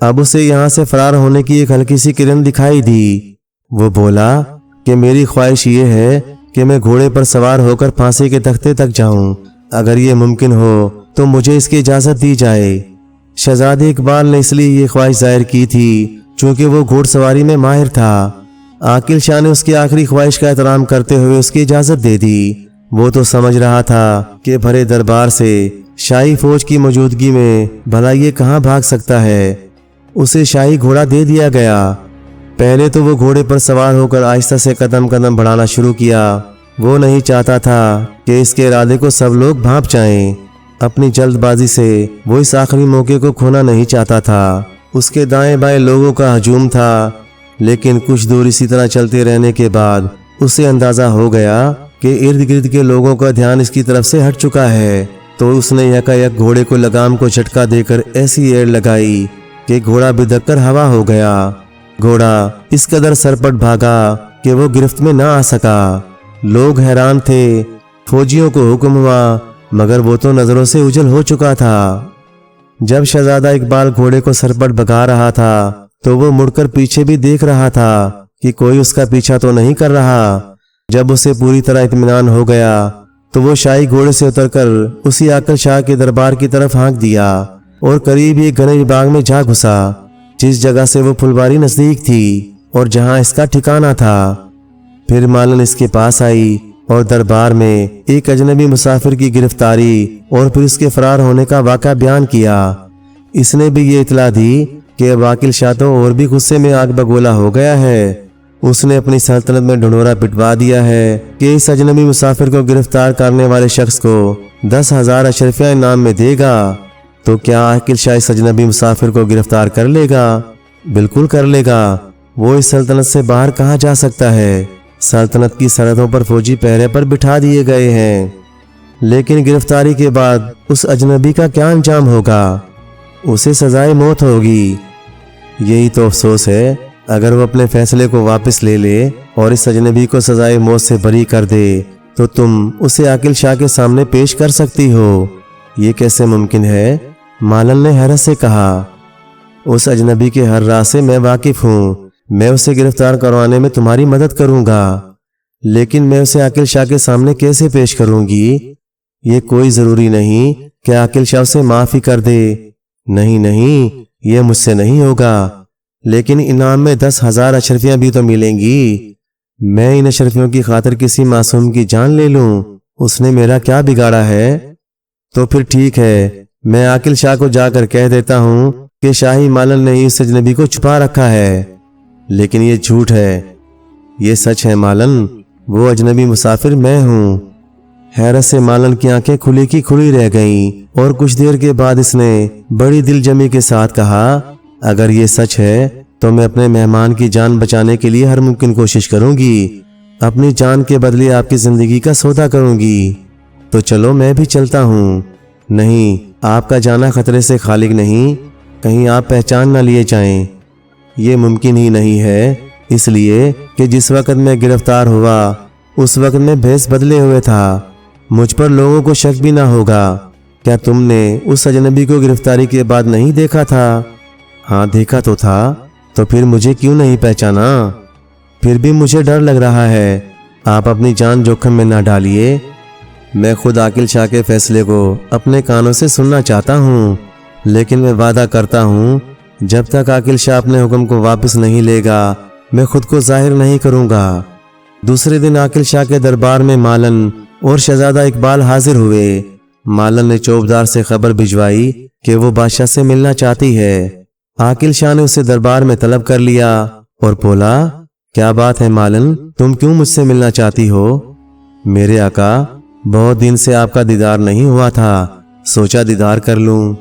अब उसे यहाँ से फरार होने की एक हल्की सी किरण दिखाई दी। वो बोला कि मेरी ख्वाहिश ये है कि मैं घोड़े पर सवार होकर फांसी के तख्ते तक जाऊं। अगर ये मुमकिन हो तो मुझे इसकी इजाजत दी जाए। शहजादे इकबाल ने इसलिए ये ख्वाहिश जाहिर की थी चूंकि वो घोड़सवारी में माहिर था। आकिल शाह ने उसकी आखिरी ख्वाहिश का एहतराम करते हुए उसकी इजाजत दे दी। वो तो समझ रहा था कि भरे दरबार से शाही फौज की मौजूदगी में भला ये कहाँ भाग सकता है। उसे शाही घोड़ा दे दिया गया। पहले तो वो घोड़े पर सवार होकर आहिस्ता से कदम कदम बढ़ाना शुरू किया। वो नहीं चाहता था कि इसके इरादे को सब लोग भांप जाएं। अपनी जल्दबाजी से वो इस आखिरी मौके को खोना नहीं चाहता था। उसके दाएं बाएं लोगों का हजूम था, लेकिन कुछ दूर इसी तरह चलते रहने के बाद उसे अंदाजा हो गया कि इर्द गिर्द के लोगों का ध्यान इसकी तरफ से हट चुका है। तो उसने यकायक घोड़े को लगाम को झटका देकर ऐसी एड़ लगाई कि घोड़ा बिदक कर हवा हो गया। घोड़ा इस कदर सरपट भागा कि वो गिरफ्त में ना आ सका। लोग हैरान थे। फौजियों को हुक्म हुआ, मगर वो तो नजरों से उजल हो चुका था। जब शहजादा इकबाल घोड़े को सरपट भगा रहा था तो वो मुड़कर पीछे भी देख रहा था कि कोई उसका पीछा तो नहीं कर रहा। जब उसे पूरी तरह इत्मीनान हो गया तो वो शाही घोड़े से उतरकर उसी आकिल शाह के दरबार की तरफ हाँक दिया और करीब एक घने बाग में जा घुसा, जिस जगह से वो फुलवारी नजदीक थी और जहां इसका ठिकाना था। फिर मालन इसके पास आई और दरबार में एक अजनबी मुसाफिर की गिरफ्तारी और फिर उसके फरार होने का वाक़ा बयान किया। इसने भी ये इतला दी कि अब आकिल शाह तो और भी गुस्से में आग बगोला हो गया है। उसने अपनी सल्तनत में ढिंढोरा पिटवा दिया है कि इस अजनबी मुसाफिर को गिरफ्तार करने वाले शख्स को 10,000 अशरफिया इनाम में देगा। तो क्या आकिल शाह इस अजनबी मुसाफिर को गिरफ्तार कर लेगा? बिल्कुल कर लेगा। वो इस सल्तनत से बाहर कहाँ जा सकता है? सल्तनत की सरहदों पर फौजी पहरे पर बिठा दिए गए हैं। लेकिन गिरफ्तारी के बाद उस अजनबी का क्या अंजाम होगा? उसे सजाए मौत होगी। यही तो अफसोस है। अगर वो अपने फैसले को वापस ले ले और इस अजनबी को सजाए मौत से बरी कर दे तो तुम उसे आकिल शाह के सामने पेश कर सकती हो। ये कैसे मुमकिन है? मालन ने हैरत से कहा। उस अजनबी के हर राह से मैं वाकिफ हूँ। मैं उसे गिरफ्तार करवाने में तुम्हारी मदद करूंगा, लेकिन मैं उसे आकिल शाह के सामने कैसे पेश करूंगी? ये कोई जरूरी नहीं कि आकिल शाह उसे माफ ही कर दे। नहीं नहीं, ये मुझसे नहीं होगा। लेकिन इनाम में 10,000 अशरफियां भी तो मिलेंगी। मैं इन अशरफियों की खातिर किसी मासूम की जान ले लूं, उसने मेरा क्या बिगाड़ा है? तो फिर ठीक है, मैं आकिल शाह को जाकर कह देता हूं कि शाही मालन ने इस अजनबी को छुपा रखा है। लेकिन ये झूठ है। ये सच है मालन, वो अजनबी मुसाफिर मैं हूँ। हैरत से मालन की आंखें खुली की खुली रह गईं और कुछ देर के बाद इसने बड़ी दिलजमी के साथ कहा, अगर ये सच है तो मैं अपने मेहमान की जान बचाने के लिए हर मुमकिन कोशिश करूंगी। अपनी जान के बदले आपकी जिंदगी का सौदा करूंगी। तो चलो मैं भी चलता हूँ। नहीं, आपका जाना खतरे से खाली नहीं, कहीं आप पहचान न लिए जाएं। ये मुमकिन ही नहीं है, इसलिए कि जिस वक्त मैं गिरफ्तार हुआ उस वक्त मैं भेस बदले हुए था। मुझ पर लोगों को शक भी ना होगा। क्या तुमने उस अजनबी को गिरफ्तारी के बाद नहीं देखा था? हाँ, देखा तो था। तो फिर मुझे क्यों नहीं पहचाना? फिर भी मुझे डर लग रहा है। आप अपनी जान जोखिम में ना डालिए। मैं खुद आकिल शाह के फैसले को अपने कानों से सुनना चाहता हूँ, लेकिन मैं वादा करता हूँ जब तक आकिल शाह अपने हुक्म को वापस नहीं लेगा मैं खुद को जाहिर नहीं करूँगा। दूसरे दिन आकिल शाह के दरबार में मालन और शहजादा इकबाल हाजिर हुए। मालन ने चौबदार से खबर भिजवाई कि वो बादशाह से मिलना चाहती है। आकिल शाह ने उसे दरबार में तलब कर लिया और बोला, क्या बात है मालन, तुम क्यों मुझसे मिलना चाहती हो? मेरे आका, बहुत दिन से आपका दीदार नहीं हुआ था, सोचा दीदार कर लूं।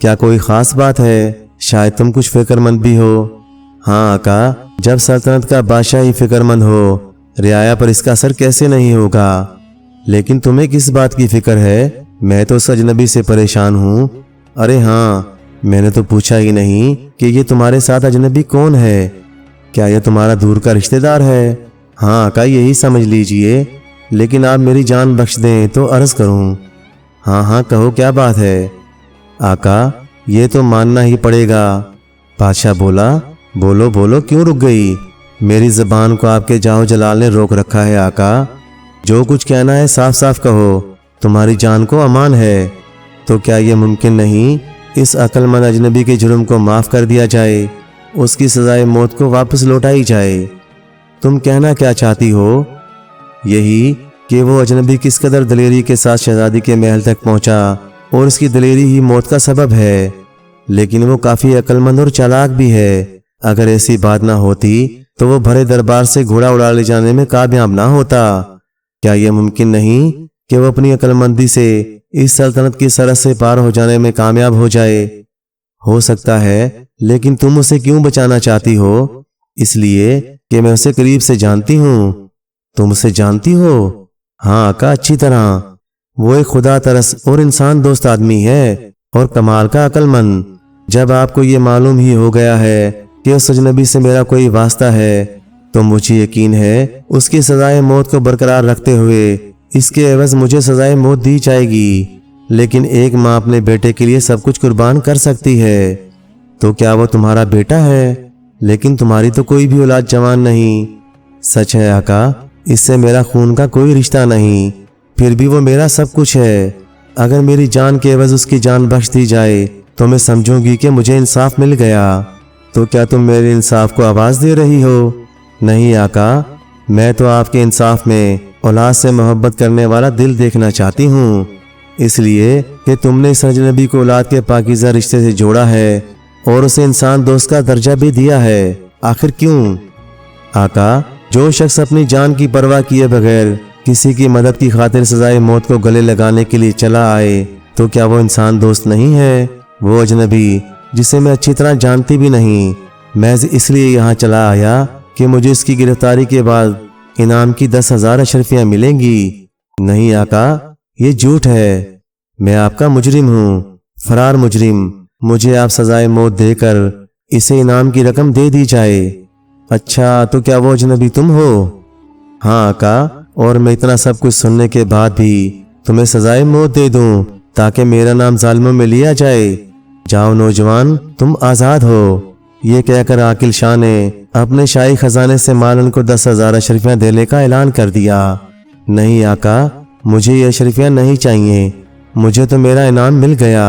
क्या कोई ख़ास बात है? शायद तुम कुछ फिक्रमंद भी हो। हाँ आका, जब सल्तनत का बादशाह ही फिक्रमंद हो, रियाया पर इसका असर कैसे नहीं होगा। लेकिन तुम्हें किस बात की फिक्र है? मैं तो उस अजनबी से परेशान हूँ। अरे हाँ, मैंने तो पूछा ही नहीं कि ये तुम्हारे साथ अजनबी कौन है। क्या यह तुम्हारा दूर का रिश्तेदार है? हाँ आका, यही समझ लीजिए। लेकिन आप मेरी जान बख्श दें तो अर्ज़ करूँ। हाँ हाँ, कहो क्या बात है? आका, ये तो मानना ही पड़ेगा। बादशाह बोला, बोलो बोलो, क्यों रुक गई? मेरी ज़बान को आपके जाओ जलाल ने रोक रखा है आका। जो कुछ कहना है साफ साफ कहो, तुम्हारी जान को अमान है। तो क्या यह मुमकिन नहीं इस अक्लमंद अजनबी के जुर्म को माफ़ कर दिया जाए, उसकी सजाए मौत को वापस लौटाई जाए? तुम कहना क्या चाहती हो? यही कि वो अजनबी किस कदर दलेरी के साथ शहजादी के महल तक पहुंचा और उसकी दलेरी ही मौत का सबब है। लेकिन वो काफ़ी अक्लमंद और चालाक भी है। अगर ऐसी बात ना होती तो वो भरे दरबार से घोड़ा उड़ा ले जाने में कामयाब ना होता। क्या यह मुमकिन नहीं कि वो अपनी अक्लमंदी से इस सल्तनत की सरहद से पार हो जाने में कामयाब हो जाए? हो सकता है, लेकिन तुम उसे क्यों बचाना चाहती हो? इसलिए कि मैं उसे करीब से जानती हूँ। तुम उसे जानती हो? हाँ आका, अच्छी तरह। वो एक खुदा तरस और इंसान दोस्त आदमी है और कमाल का अक्लमंद। जब आपको ये मालूम ही हो गया है कि उस अजनबी से मेरा कोई वास्ता है, तो मुझे यकीन है उसकी सजाए मौत को बरकरार रखते हुए इसके एवज मुझे सजाए मौत दी जाएगी। लेकिन एक माँ अपने बेटे के लिए सब कुछ कुर्बान कर सकती है। तो क्या वो तुम्हारा बेटा है? लेकिन तुम्हारी तो कोई भी औलाद जवान नहीं। सच है आका, इससे मेरा खून का कोई रिश्ता नहीं, फिर भी वो मेरा सब कुछ है। अगर मेरी जान के एवज उसकी जान बख्श दी जाए तो मैं समझूंगी कि मुझे इंसाफ मिल गया। तो क्या तुम मेरे इंसाफ को आवाज़ दे रही हो? नहीं आका, मैं तो आपके इंसाफ में औलाद से मोहब्बत करने वाला दिल देखना चाहती हूँ, इसलिए कि तुमने इस अजनबी को औलाद के पाकीज़ा रिश्ते से जोड़ा है और उसे इंसान दोस्त का दर्जा भी दिया है। आखिर क्यों? आका, जो शख्स अपनी जान की परवाह किए बगैर किसी की मदद की खातिर सजाए मौत को गले लगाने के लिए चला आए, तो क्या वो इंसान दोस्त नहीं है? वो अजनबी जिसे मैं अच्छी तरह जानती भी नहीं, मैं इसलिए यहाँ चला आया कि मुझे इसकी गिरफ्तारी के बाद इनाम की 10,000 अशरफियाँ मिलेंगी। नहीं आका, ये झूठ है। मैं आपका मुजरिम हूँ, फरार मुजरिम। मुझे आप सजाए मौत देकर इसे इनाम की रकम दे दी जाए। अच्छा, तो क्या वो अजनबी तुम हो? हाँ आका, और मैं इतना सब कुछ सुनने के बाद भी तुम्हें सजाए मौत दे दूं ताकि मेरा नाम जालिमों में लिया जाए। जाओ नौजवान, तुम आज़ाद हो। ये कहकर आकिल शाह ने अपने शाही खजाने से मालन को 10,000 अशरफियाँ देने का ऐलान कर दिया। नहीं आका, मुझे ये अशरफियाँ नहीं चाहिए, मुझे तो मेरा इनाम मिल गया।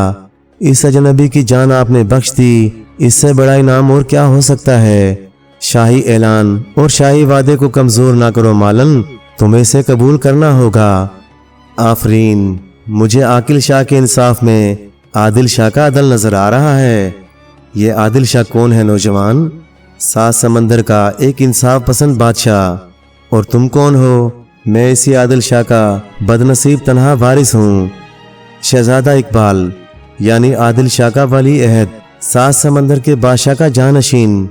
इस अजनबी की जान आपने बख्श दी, इससे बड़ा इनाम और क्या हो सकता है? शाही ऐलान और शाही वादे को कमज़ोर ना करो मालन, तुम्हें इसे कबूल करना होगा। आफरीन, मुझे आकिल शाह के इंसाफ में आदिल शाह का अदल नजर आ रहा है। ये आदिल शाह कौन है नौजवान? 7 समंदर का एक इंसाफ पसंद बादशाह। और तुम कौन हो? मैं इसी आदिल शाह का बदनसीब तन्हा वारिस हूँ, शहजादा इकबाल, यानी आदिल शाह का वली अहद, 7 समंदर के बादशाह का जानशीन।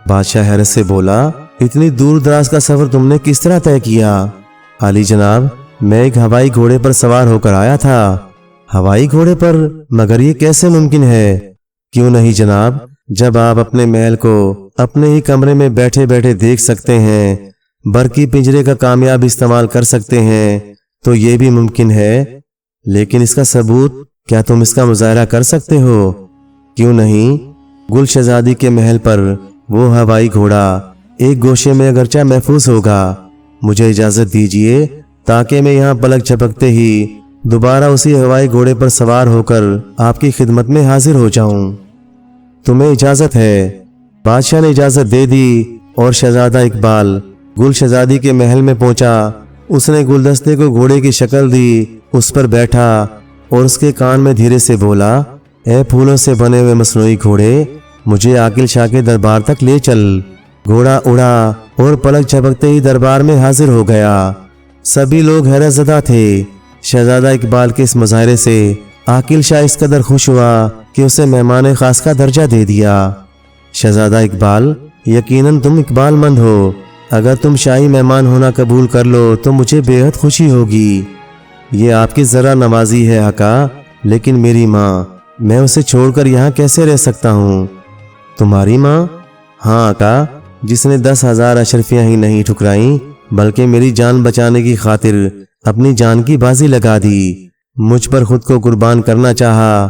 बादशाह हैरत से बोला, इतनी दूर दराज का सफर तुमने किस तरह तय किया? आली जनाब, मैं एक हवाई घोड़े पर सवार होकर आया था। हवाई घोड़े पर? मगर ये कैसे मुमकिन है? क्यों नहीं जनाब, जब आप अपने महल को अपने ही कमरे में बैठे बैठे देख सकते हैं, बरकी पिंजरे का कामयाब इस्तेमाल कर सकते हैं, तो ये भी मुमकिन है। लेकिन इसका सबूत, क्या तुम इसका मुजाहरा कर सकते हो? क्यों नहीं, गुल शहजादी के महल पर वो हवाई घोड़ा एक गोशे में अगरचा महफूज होगा। मुझे इजाज़त दीजिए ताकि मैं यहाँ पलक झपकते ही दोबारा उसी हवाई घोड़े पर सवार होकर आपकी खिदमत में हाजिर हो जाऊं। तुम्हें इजाज़त है। बादशाह ने इजाज़त दे दी और शहजादा इकबाल गुल शहजादी के महल में पहुंचा। उसने गुलदस्ते को घोड़े की शक्ल दी, उस पर बैठा और उसके कान में धीरे से बोला, ए फूलों से बने हुए मसनूई घोड़े, मुझे आकिल शाह के दरबार तक ले चल। घोड़ा उड़ा और पलक झपकते ही दरबार में हाजिर हो गया। सभी लोग हैरतज़दा थे। शहजादा इकबाल के इस मुजाहरे से आकिल शाह इस कदर खुश हुआ کہ اسے مہمان خاص کا درجہ دے دیا۔ شہزادہ اقبال، یقیناً تم اقبال مند ہو، اگر تم شاہی مہمان ہونا قبول کر لو تو مجھے بے حد خوشی ہوگی۔ یہ آپ کی ذرا نوازی ہے آقا، لیکن میری ماں، میں اسے چھوڑ کر یہاں کیسے رہ سکتا ہوں؟ تمہاری ماں؟ ہاں آقا، جس نے 10,000 اشرفیاں ہی نہیں ٹھکرائیں بلکہ میری جان بچانے کی خاطر اپنی جان کی بازی لگا دی، مجھ پر خود کو قربان کرنا چاہا،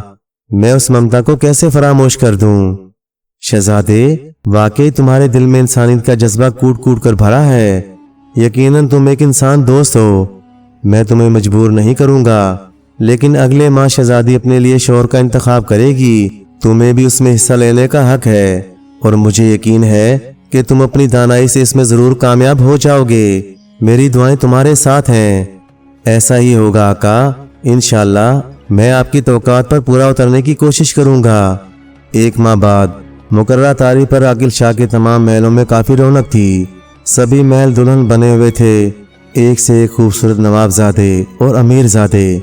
میں اس ممتا کو کیسے فراموش کر دوں؟ شہزادے، واقعی تمہارے دل میں انسانیت کا جذبہ کوٹ کوٹ کر بھرا ہے، یقیناً تم ایک انسان دوست ہو، میں تمہیں مجبور نہیں کروں گا، لیکن اگلے ماہ شہزادی اپنے لیے شوہر کا انتخاب کرے گی، تمہیں بھی اس میں حصہ لینے کا حق ہے، اور مجھے یقین ہے کہ تم اپنی دانائی سے اس میں ضرور کامیاب ہو جاؤ گے، میری دعائیں تمہارے ساتھ ہیں۔ ایسا ہی ہوگا آقا، انشاءاللہ میں آپ کی توقعات پر پورا اترنے کی کوشش کروں گا۔ 1 ماہ بعد مقررہ تاریخ پر عاقل شاہ کے تمام محلوں میں کافی رونق تھی، سبھی محل دلہن بنے ہوئے تھے، ایک سے ایک خوبصورت نواب زادے اور امیر زادے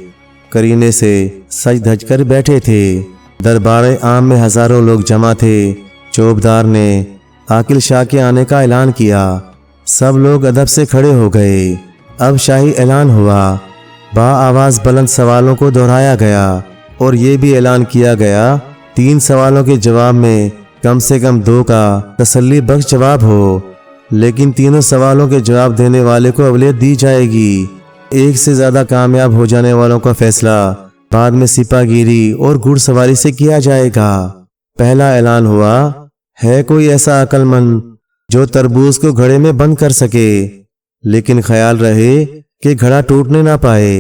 کرینے سے سج دھج کر بیٹھے تھے، دربار عام میں ہزاروں لوگ جمع تھے۔ چوبدار نے عاقل شاہ کے آنے کا اعلان کیا، سب لوگ ادب سے کھڑے ہو گئے، اب شاہی اعلان ہوا، با آواز بلند سوالوں کو دہرایا گیا اور یہ بھی اعلان کیا گیا 3 سوالوں کے جواب میں کم سے کم 2 کا تسلی بخش جواب ہو، لیکن تینوں سوالوں کے جواب دینے والے کو اولویت دی جائے گی، ایک سے زیادہ کامیاب ہو جانے والوں کا فیصلہ بعد میں سپاہ گیری اور گھڑ سواری سے کیا جائے گا۔ پہلا اعلان ہوا، ہے کوئی ایسا عقل مند جو تربوز کو گھڑے میں بند کر سکے، لیکن خیال رہے کہ گھڑا ٹوٹنے نہ پائے۔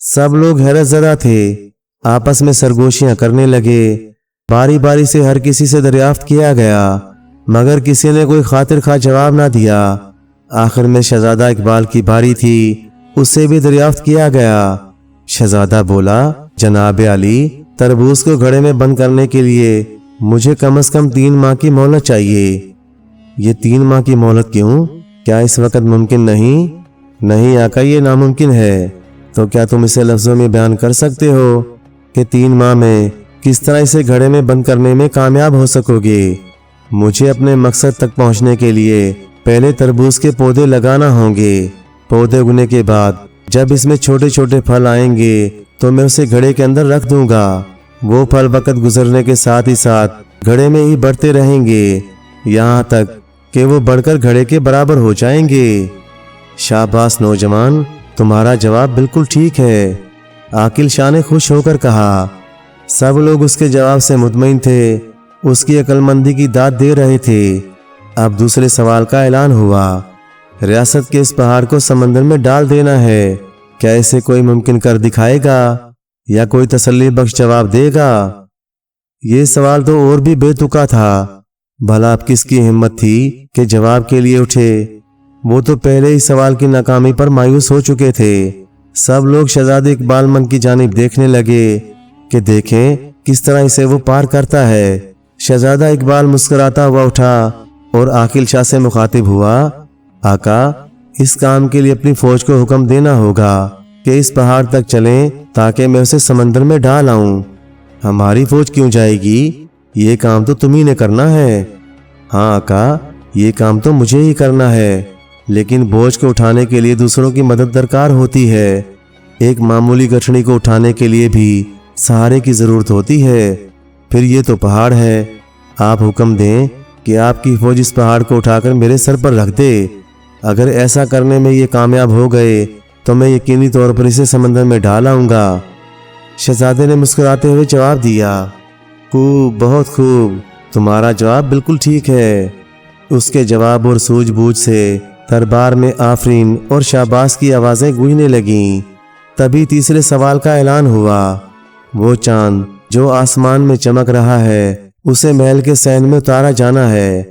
سب لوگ حیرت زدہ تھے، آپس میں سرگوشیاں کرنے لگے، باری باری سے ہر کسی سے دریافت کیا گیا، مگر کسی نے کوئی خاطر خواہ جواب نہ دیا۔ آخر میں شہزادہ اقبال کی باری تھی، اسے بھی دریافت کیا گیا۔ شہزادہ بولا، جناب علی، تربوز کو گھڑے میں بند کرنے کے لیے مجھے کم از کم 3 ماہ کی مہلت چاہیے۔ یہ 3 ماہ کی مہلت کیوں؟ کیا اس وقت ممکن نہیں؟ نہیں آقا، یہ ناممکن ہے۔ تو کیا تم اسے لفظوں میں بیان کر سکتے ہو کہ 3 ماہ میں کس طرح اسے گھڑے میں بند کرنے میں کامیاب ہو سکو گے؟ مجھے اپنے مقصد تک پہنچنے کے لیے پہلے تربوز کے پودے لگانا ہوں گے، پودے اگنے کے بعد جب اس میں چھوٹے چھوٹے پھل آئیں گے تو میں اسے گھڑے کے اندر رکھ دوں گا، وہ پھل وقت گزرنے کے ساتھ ہی ساتھ گھڑے میں ہی بڑھتے رہیں گے یہاں تک کہ وہ بڑھ کر گھڑے کے برابر ہو جائیں گے۔ شاباش نوجوان، تمہارا جواب بالکل ٹھیک ہے، عاقل شاہ نے خوش ہو کر کہا۔ سب لوگ اس کے جواب سے مطمئن تھے، اس کی عقل مندی کی داد دے رہے تھے۔ اب دوسرے سوال کا اعلان ہوا، ریاست کے اس پہاڑ کو سمندر میں ڈال دینا ہے، کیا اسے کوئی ممکن کر دکھائے گا یا کوئی تسلی بخش جواب دے گا؟ یہ سوال تو اور بھی بے تکا تھا، بھلا اب کس کی ہمت تھی کہ جواب کے لیے اٹھے؟ وہ تو پہلے ہی سوال کی ناکامی پر مایوس ہو چکے تھے۔ سب لوگ شہزادے اقبال مند کی جانب دیکھنے لگے کہ دیکھیں کس طرح اسے وہ پار کرتا ہے۔ شہزادہ اقبال مسکراتا ہوا اٹھا اور عاقل شاہ سے مخاطب ہوا، آقا، اس کام کے لیے اپنی فوج کو حکم دینا ہوگا کہ اس پہاڑ تک چلیں تاکہ میں اسے سمندر میں ڈال آؤں۔ ہماری فوج کیوں جائے گی؟ یہ کام تو تم ہی نے کرنا ہے۔ ہاں آقا، یہ کام تو مجھے ہی کرنا ہے، لیکن بوجھ کو اٹھانے کے لیے دوسروں کی مدد درکار ہوتی ہے، ایک معمولی گٹھڑی کو اٹھانے کے لیے بھی سہارے کی ضرورت ہوتی ہے، پھر یہ تو پہاڑ ہے، آپ حکم دیں کہ آپ کی فوج اس پہاڑ کو اٹھا کر میرے سر پر رکھ دے، اگر ایسا کرنے میں یہ کامیاب ہو گئے تو میں یقینی طور پر اسے سمندر میں ڈال آؤں گا۔ شہزادے نے مسکراتے ہوئے جواب دیا، خوب، بہت خوب، تمہارا جواب بالکل ٹھیک ہے۔ اس کے جواب اور سوجھ بوجھ سے دربار میں آفرین اور شاباش کی آوازیں گونجنے لگیں۔ تبھی تیسرے سوال کا اعلان ہوا، وہ چاند جو آسمان میں چمک رہا ہے اسے محل کے صحن میں اتارا جانا ہے،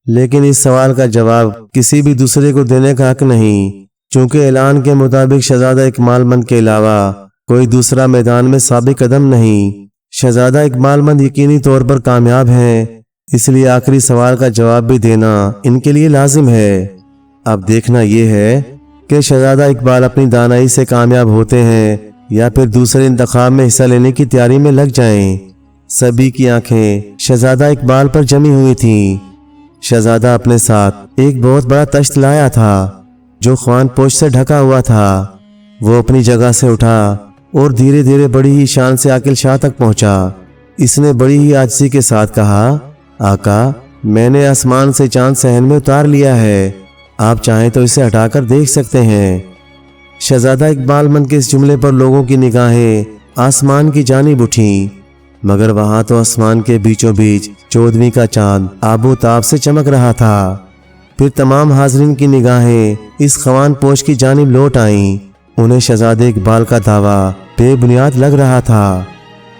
لیکن اس سوال کا جواب کسی بھی دوسرے کو دینے کا حق نہیں، چونکہ اعلان کے مطابق شہزادہ اقبال مند کے علاوہ کوئی دوسرا میدان میں ثابت قدم نہیں۔ شہزادہ اقبال مند یقینی طور پر کامیاب ہیں، اس لیے آخری سوال کا جواب بھی دینا ان کے لیے لازم ہے۔ اب دیکھنا یہ ہے کہ شہزادہ اقبال اپنی دانائی سے کامیاب ہوتے ہیں یا پھر دوسرے انتخاب میں حصہ لینے کی تیاری میں لگ جائیں۔ सभी की आंखें शहजादा इकबाल पर जमी हुई थीं। शहजादा अपने साथ एक बहुत बड़ा तश्त लाया था जो ख्वान पोश से ढका हुआ था। वो अपनी जगह से उठा और धीरे धीरे बड़ी ही शान से आकिल शाह तक पहुंचा। इसने बड़ी ही आजिज़ी के साथ कहा, आका, मैंने आसमान से चांद सहन में उतार लिया है, आप चाहें तो इसे हटाकर देख सकते हैं। शहजादा इकबाल मन के इस जुमले पर लोगों की निगाहें आसमान की जानिब उठीं, मगर वहां तो आसमान के बीचों बीच 14वीं का चांद आबोताब से चमक रहा था। फिर तमाम हाजरीन की निगाहें इस ख्वान पोश की जानिब लौट आईं। उन्हें शहजादे इकबाल का दावा बेबुनियाद लग रहा था,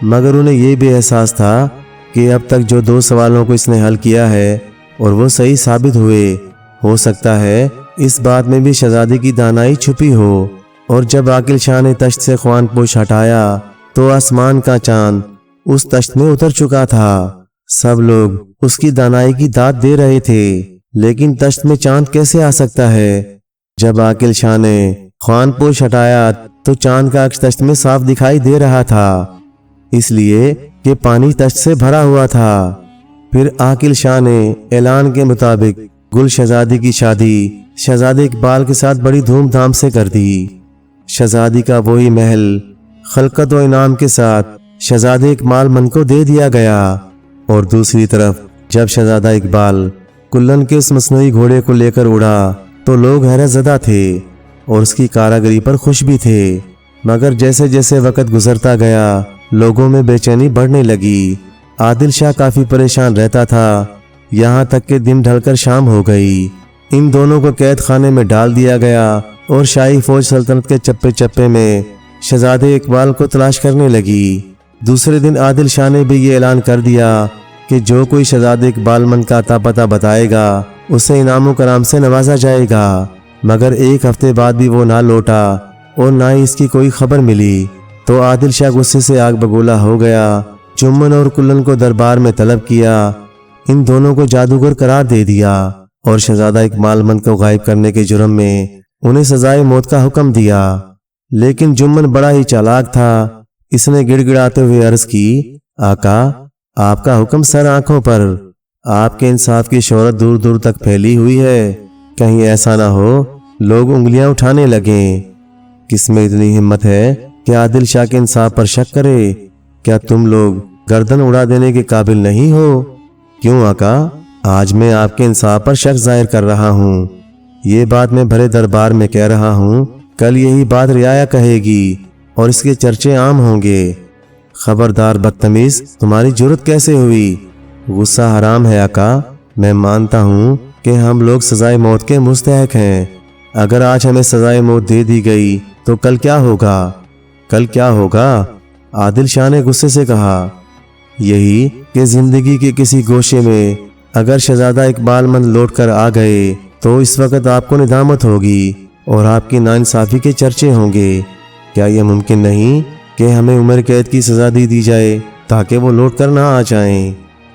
मगर उन्हें यह भी एहसास था कि अब तक जो 2 सवालों को इसने हल किया है और वो सही साबित हुए, हो सकता है इस बात में भी शहजादे की दानाई छुपी हो। और जब आकिल शाह ने तश्त से ख्वान पोश हटाया तो आसमान का चांद उस तश्त में उतर चुका था। सब लोग उसकी दानाई की दाद दे रहे थे, लेकिन तश्त में चांद कैसे आ सकता है? जब आकिल शाह ने ख्वान पोश हटाया तो चांद का अक्स तश्त में साफ दिखाई दे रहा था, इसलिए कि पानी तश्त से भरा हुआ था। फिर आकिल शाह ने ऐलान के मुताबिक गुल शहजादी की शादी शहजादे इकबाल के साथ बड़ी धूमधाम से कर दी। शहजादी का वही महल खलकत व इनाम के साथ शहजादे इकबाल मन को दे दिया गया। और दूसरी तरफ जब शहजादा इकबाल कुल्लन के उस मसनूई घोड़े को लेकर उड़ा तो लोग हैरत ज़दा थे और उसकी कारागरी पर खुश भी थे। मगर जैसे जैसे वक़्त गुजरता गया लोगों में बेचैनी बढ़ने लगी। आदिल शाह काफ़ी परेशान रहता था, यहाँ तक कि दिन ढलकर शाम हो गई। इन दोनों को कैद खाने में डाल दिया गया और शाही फौज सल्तनत के चप्पे चप्पे में शहजादे इकबाल को तलाश करने लगी। दूसरे दिन आदिल शाह ने भी ये ऐलान कर दिया कि जो कोई शहजादे इकबाल मन का अता पता बताएगा उसे इनाम कराम से नवाजा जाएगा। मगर 1 हफ्ते बाद भी वो ना लौटा और ना ही इसकी कोई खबर मिली तो आदिल शाह गुस्से से आग बगोला हो गया। जुम्मन और कुल्लन को दरबार में तलब किया, इन दोनों को जादूगर करार दे दिया और शहजादा इकबाल मन को गायब करने के जुर्म में उन्हें सजाए मौत का हुक्म दिया। लेकिन जुम्मन बड़ा ही चालाक था। इसने गिड़गिड़ाते हुए अर्ज की, आका, आपका हुक्म सर आंखों पर, आपके इंसाफ की शोहरत दूर दूर तक फैली हुई है, कहीं ऐसा ना हो लोग उंगलियां उठाने लगें। किसमें इतनी हिम्मत है कि आदिल शाह के इंसाफ पर शक करे? क्या तुम लोग गर्दन उड़ा देने के काबिल नहीं हो? क्यों आका, आज मैं आपके इंसाफ पर शक जाहिर कर रहा हूँ। ये बात मैं भरे दरबार में कह रहा हूँ, कल यही बात रियाया कहेगी और इसके चर्चे आम होंगे। खबरदार बदतमीज, तुम्हारी जुर्रत कैसे हुई? गुस्सा हराम है आका, मैं मानता हूँ कि हम लोग सजाए मौत के मुस्तहक हैं। अगर आज हमें सजाए मौत दे दी गई तो कल क्या होगा? कल क्या होगा? आदिल शाह ने गुस्से से कहा, यही कि जिंदगी के किसी गोशे में अगर शहजादा इकबाल मन लौट कर आ गए तो इस वक्त आपको निदामत होगी और आपकी नाइंसाफी के चर्चे होंगे। क्या यह मुमकिन नहीं कि हमें उम्र कैद की सजा दी जाए ताकि वो लौट कर ना आ जाएं?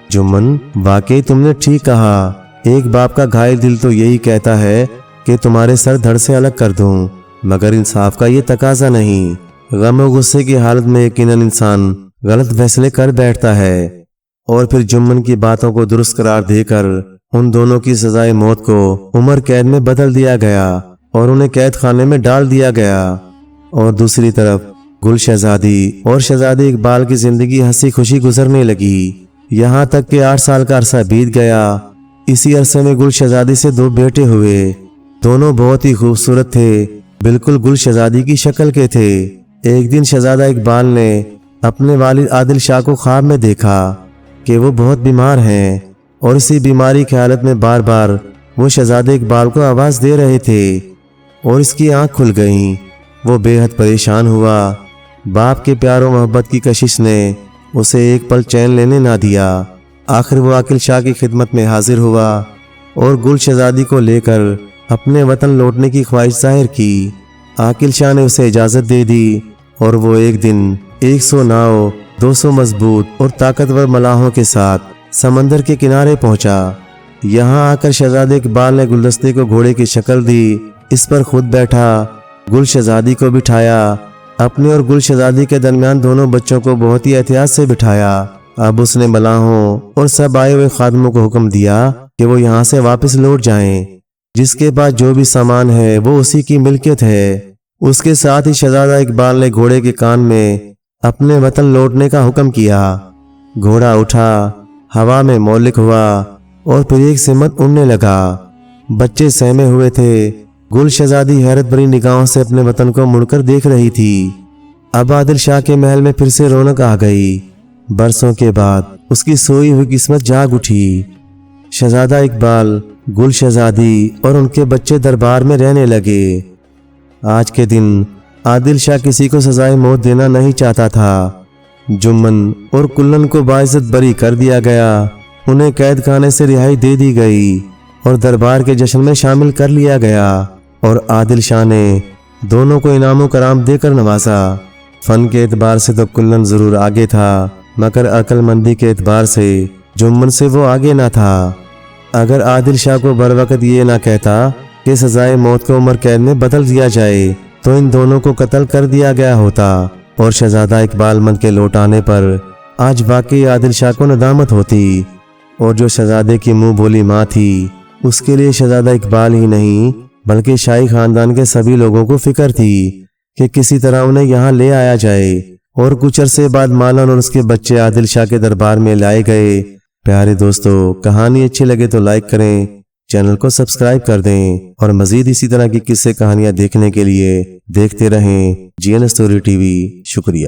जुम्मन, वाकई तुमने ठीक कहा। एक बाप का घायल दिल तो यही कहता है कि तुम्हारे सर धड़ से अलग कर दूं, मगर इंसाफ का ये तकाजा नहीं। गम और गुस्से की हालत में यकीनन इंसान गलत फैसले कर बैठता है। और फिर जुम्मन की बातों को दुरुस्त करार देकर उन दोनों की सजाए मौत को उम्र कैद में बदल दिया गया और उन्हें कैद खाने में डाल दिया गया। और दूसरी तरफ गुल शहजादी और शहजादे इकबाल की जिंदगी हंसी खुशी गुजरने लगी। यहाँ तक कि 8 साल का अरसा बीत गया। इसी अरसे में गुल शहजादी से 2 बेटे हुए। दोनों बहुत ही खूबसूरत थे, बिल्कुल गुल शहजादी की शक्ल के थे। एक दिन शहजादा इकबाल ने अपने वालिद आदिल शाह को ख्वाब में देखा कि वो बहुत बीमार हैं और इसी बीमारी की हालत में बार बार वो शहजादे इकबाल को आवाज़ दे रहे थे और इसकी आंख खुल गई। वो बेहद परेशान हुआ। बाप के प्यार और मोहब्बत की कशिश ने उसे एक पल चैन लेने ना दिया। आखिर वो आकिल शाह की खिदमत में हाजिर हुआ और गुल शहजादी को लेकर अपने वतन लौटने की ख्वाहिश जाहिर की। आकिल शाह ने उसे इजाज़त दे दी और वो एक दिन 100 नाव, 200 मजबूत और ताकतवर मलाहों के साथ समंदर के किनारे पहुंचा। यहाँ आकर शहजादे इकबाल ने गुलदस्ते को घोड़े की शक्ल दी, इस पर खुद बैठा, गुल शहजादी को बिठाया। अपने और गुल शहजादी के दरमियान दोनों बच्चों को बहुत ही एहतियात से बिठाया। اب اس نے ملاحوں اور سب آئے ہوئے خادموں کو حکم دیا کہ وہ یہاں سے واپس لوٹ جائیں۔ جس کے پاس جو بھی سامان ہے وہ اسی کی ملکیت ہے۔ اس کے ساتھ ہی شہزادہ اقبال نے گھوڑے کے کان میں اپنے وطن لوٹنے کا حکم کیا۔ گھوڑا اٹھا، ہوا میں مولک ہوا اور پھر ایک سمت اڑنے لگا۔ بچے سہمے ہوئے تھے۔ گل شہزادی حیرت بھری نگاہوں سے اپنے وطن کو مڑ کر دیکھ رہی تھی۔ اب عادل شاہ کے محل میں پھر سے رونق آ گئی۔ برسوں کے بعد اس کی سوئی ہوئی قسمت جاگ اٹھی۔ شہزادہ اقبال، گل شہزادی اور ان کے بچے دربار میں رہنے لگے۔ آج کے دن عادل شاہ کسی کو سزائے موت دینا نہیں چاہتا تھا۔ جمن اور کلن کو باعزت بری کر دیا گیا۔ انہیں قید خانے سے رہائی دے دی گئی اور دربار کے جشن میں شامل کر لیا گیا، اور عادل شاہ نے دونوں کو انعام و کرام دے کر نوازا۔ فن کے اعتبار سے تو کلن ضرور آگے تھا، مگر عقل مندی کے اعتبار سے جمن سے وہ آگے نہ تھا۔ اگر عادل شاہ کو بر وقت یہ نہ کہتا کہ سزائے موت کو عمر قید میں بدل دیا جائے تو ان دونوں کو قتل کر دیا گیا ہوتا، اور شہزادہ اقبال مند کے لوٹ آنے پر آج واقعی عادل شاہ کو ندامت ہوتی، اور جو شہزادے کی منہ بولی ماں تھی اس کے لیے شہزادہ اقبال ہی نہیں بلکہ شاہی خاندان کے سبھی لوگوں کو فکر تھی کہ کسی طرح انہیں یہاں لے آیا جائے، اور کچھ عرصے بعد مالن اور اس کے بچے عادل شاہ کے دربار میں لائے گئے۔ پیارے دوستو، کہانی اچھی لگے تو لائک کریں، چینل کو سبسکرائب کر دیں، اور مزید اسی طرح کی قصے کہانیاں دیکھنے کے لیے دیکھتے رہیں جی این اسٹوری ٹی وی۔ شکریہ۔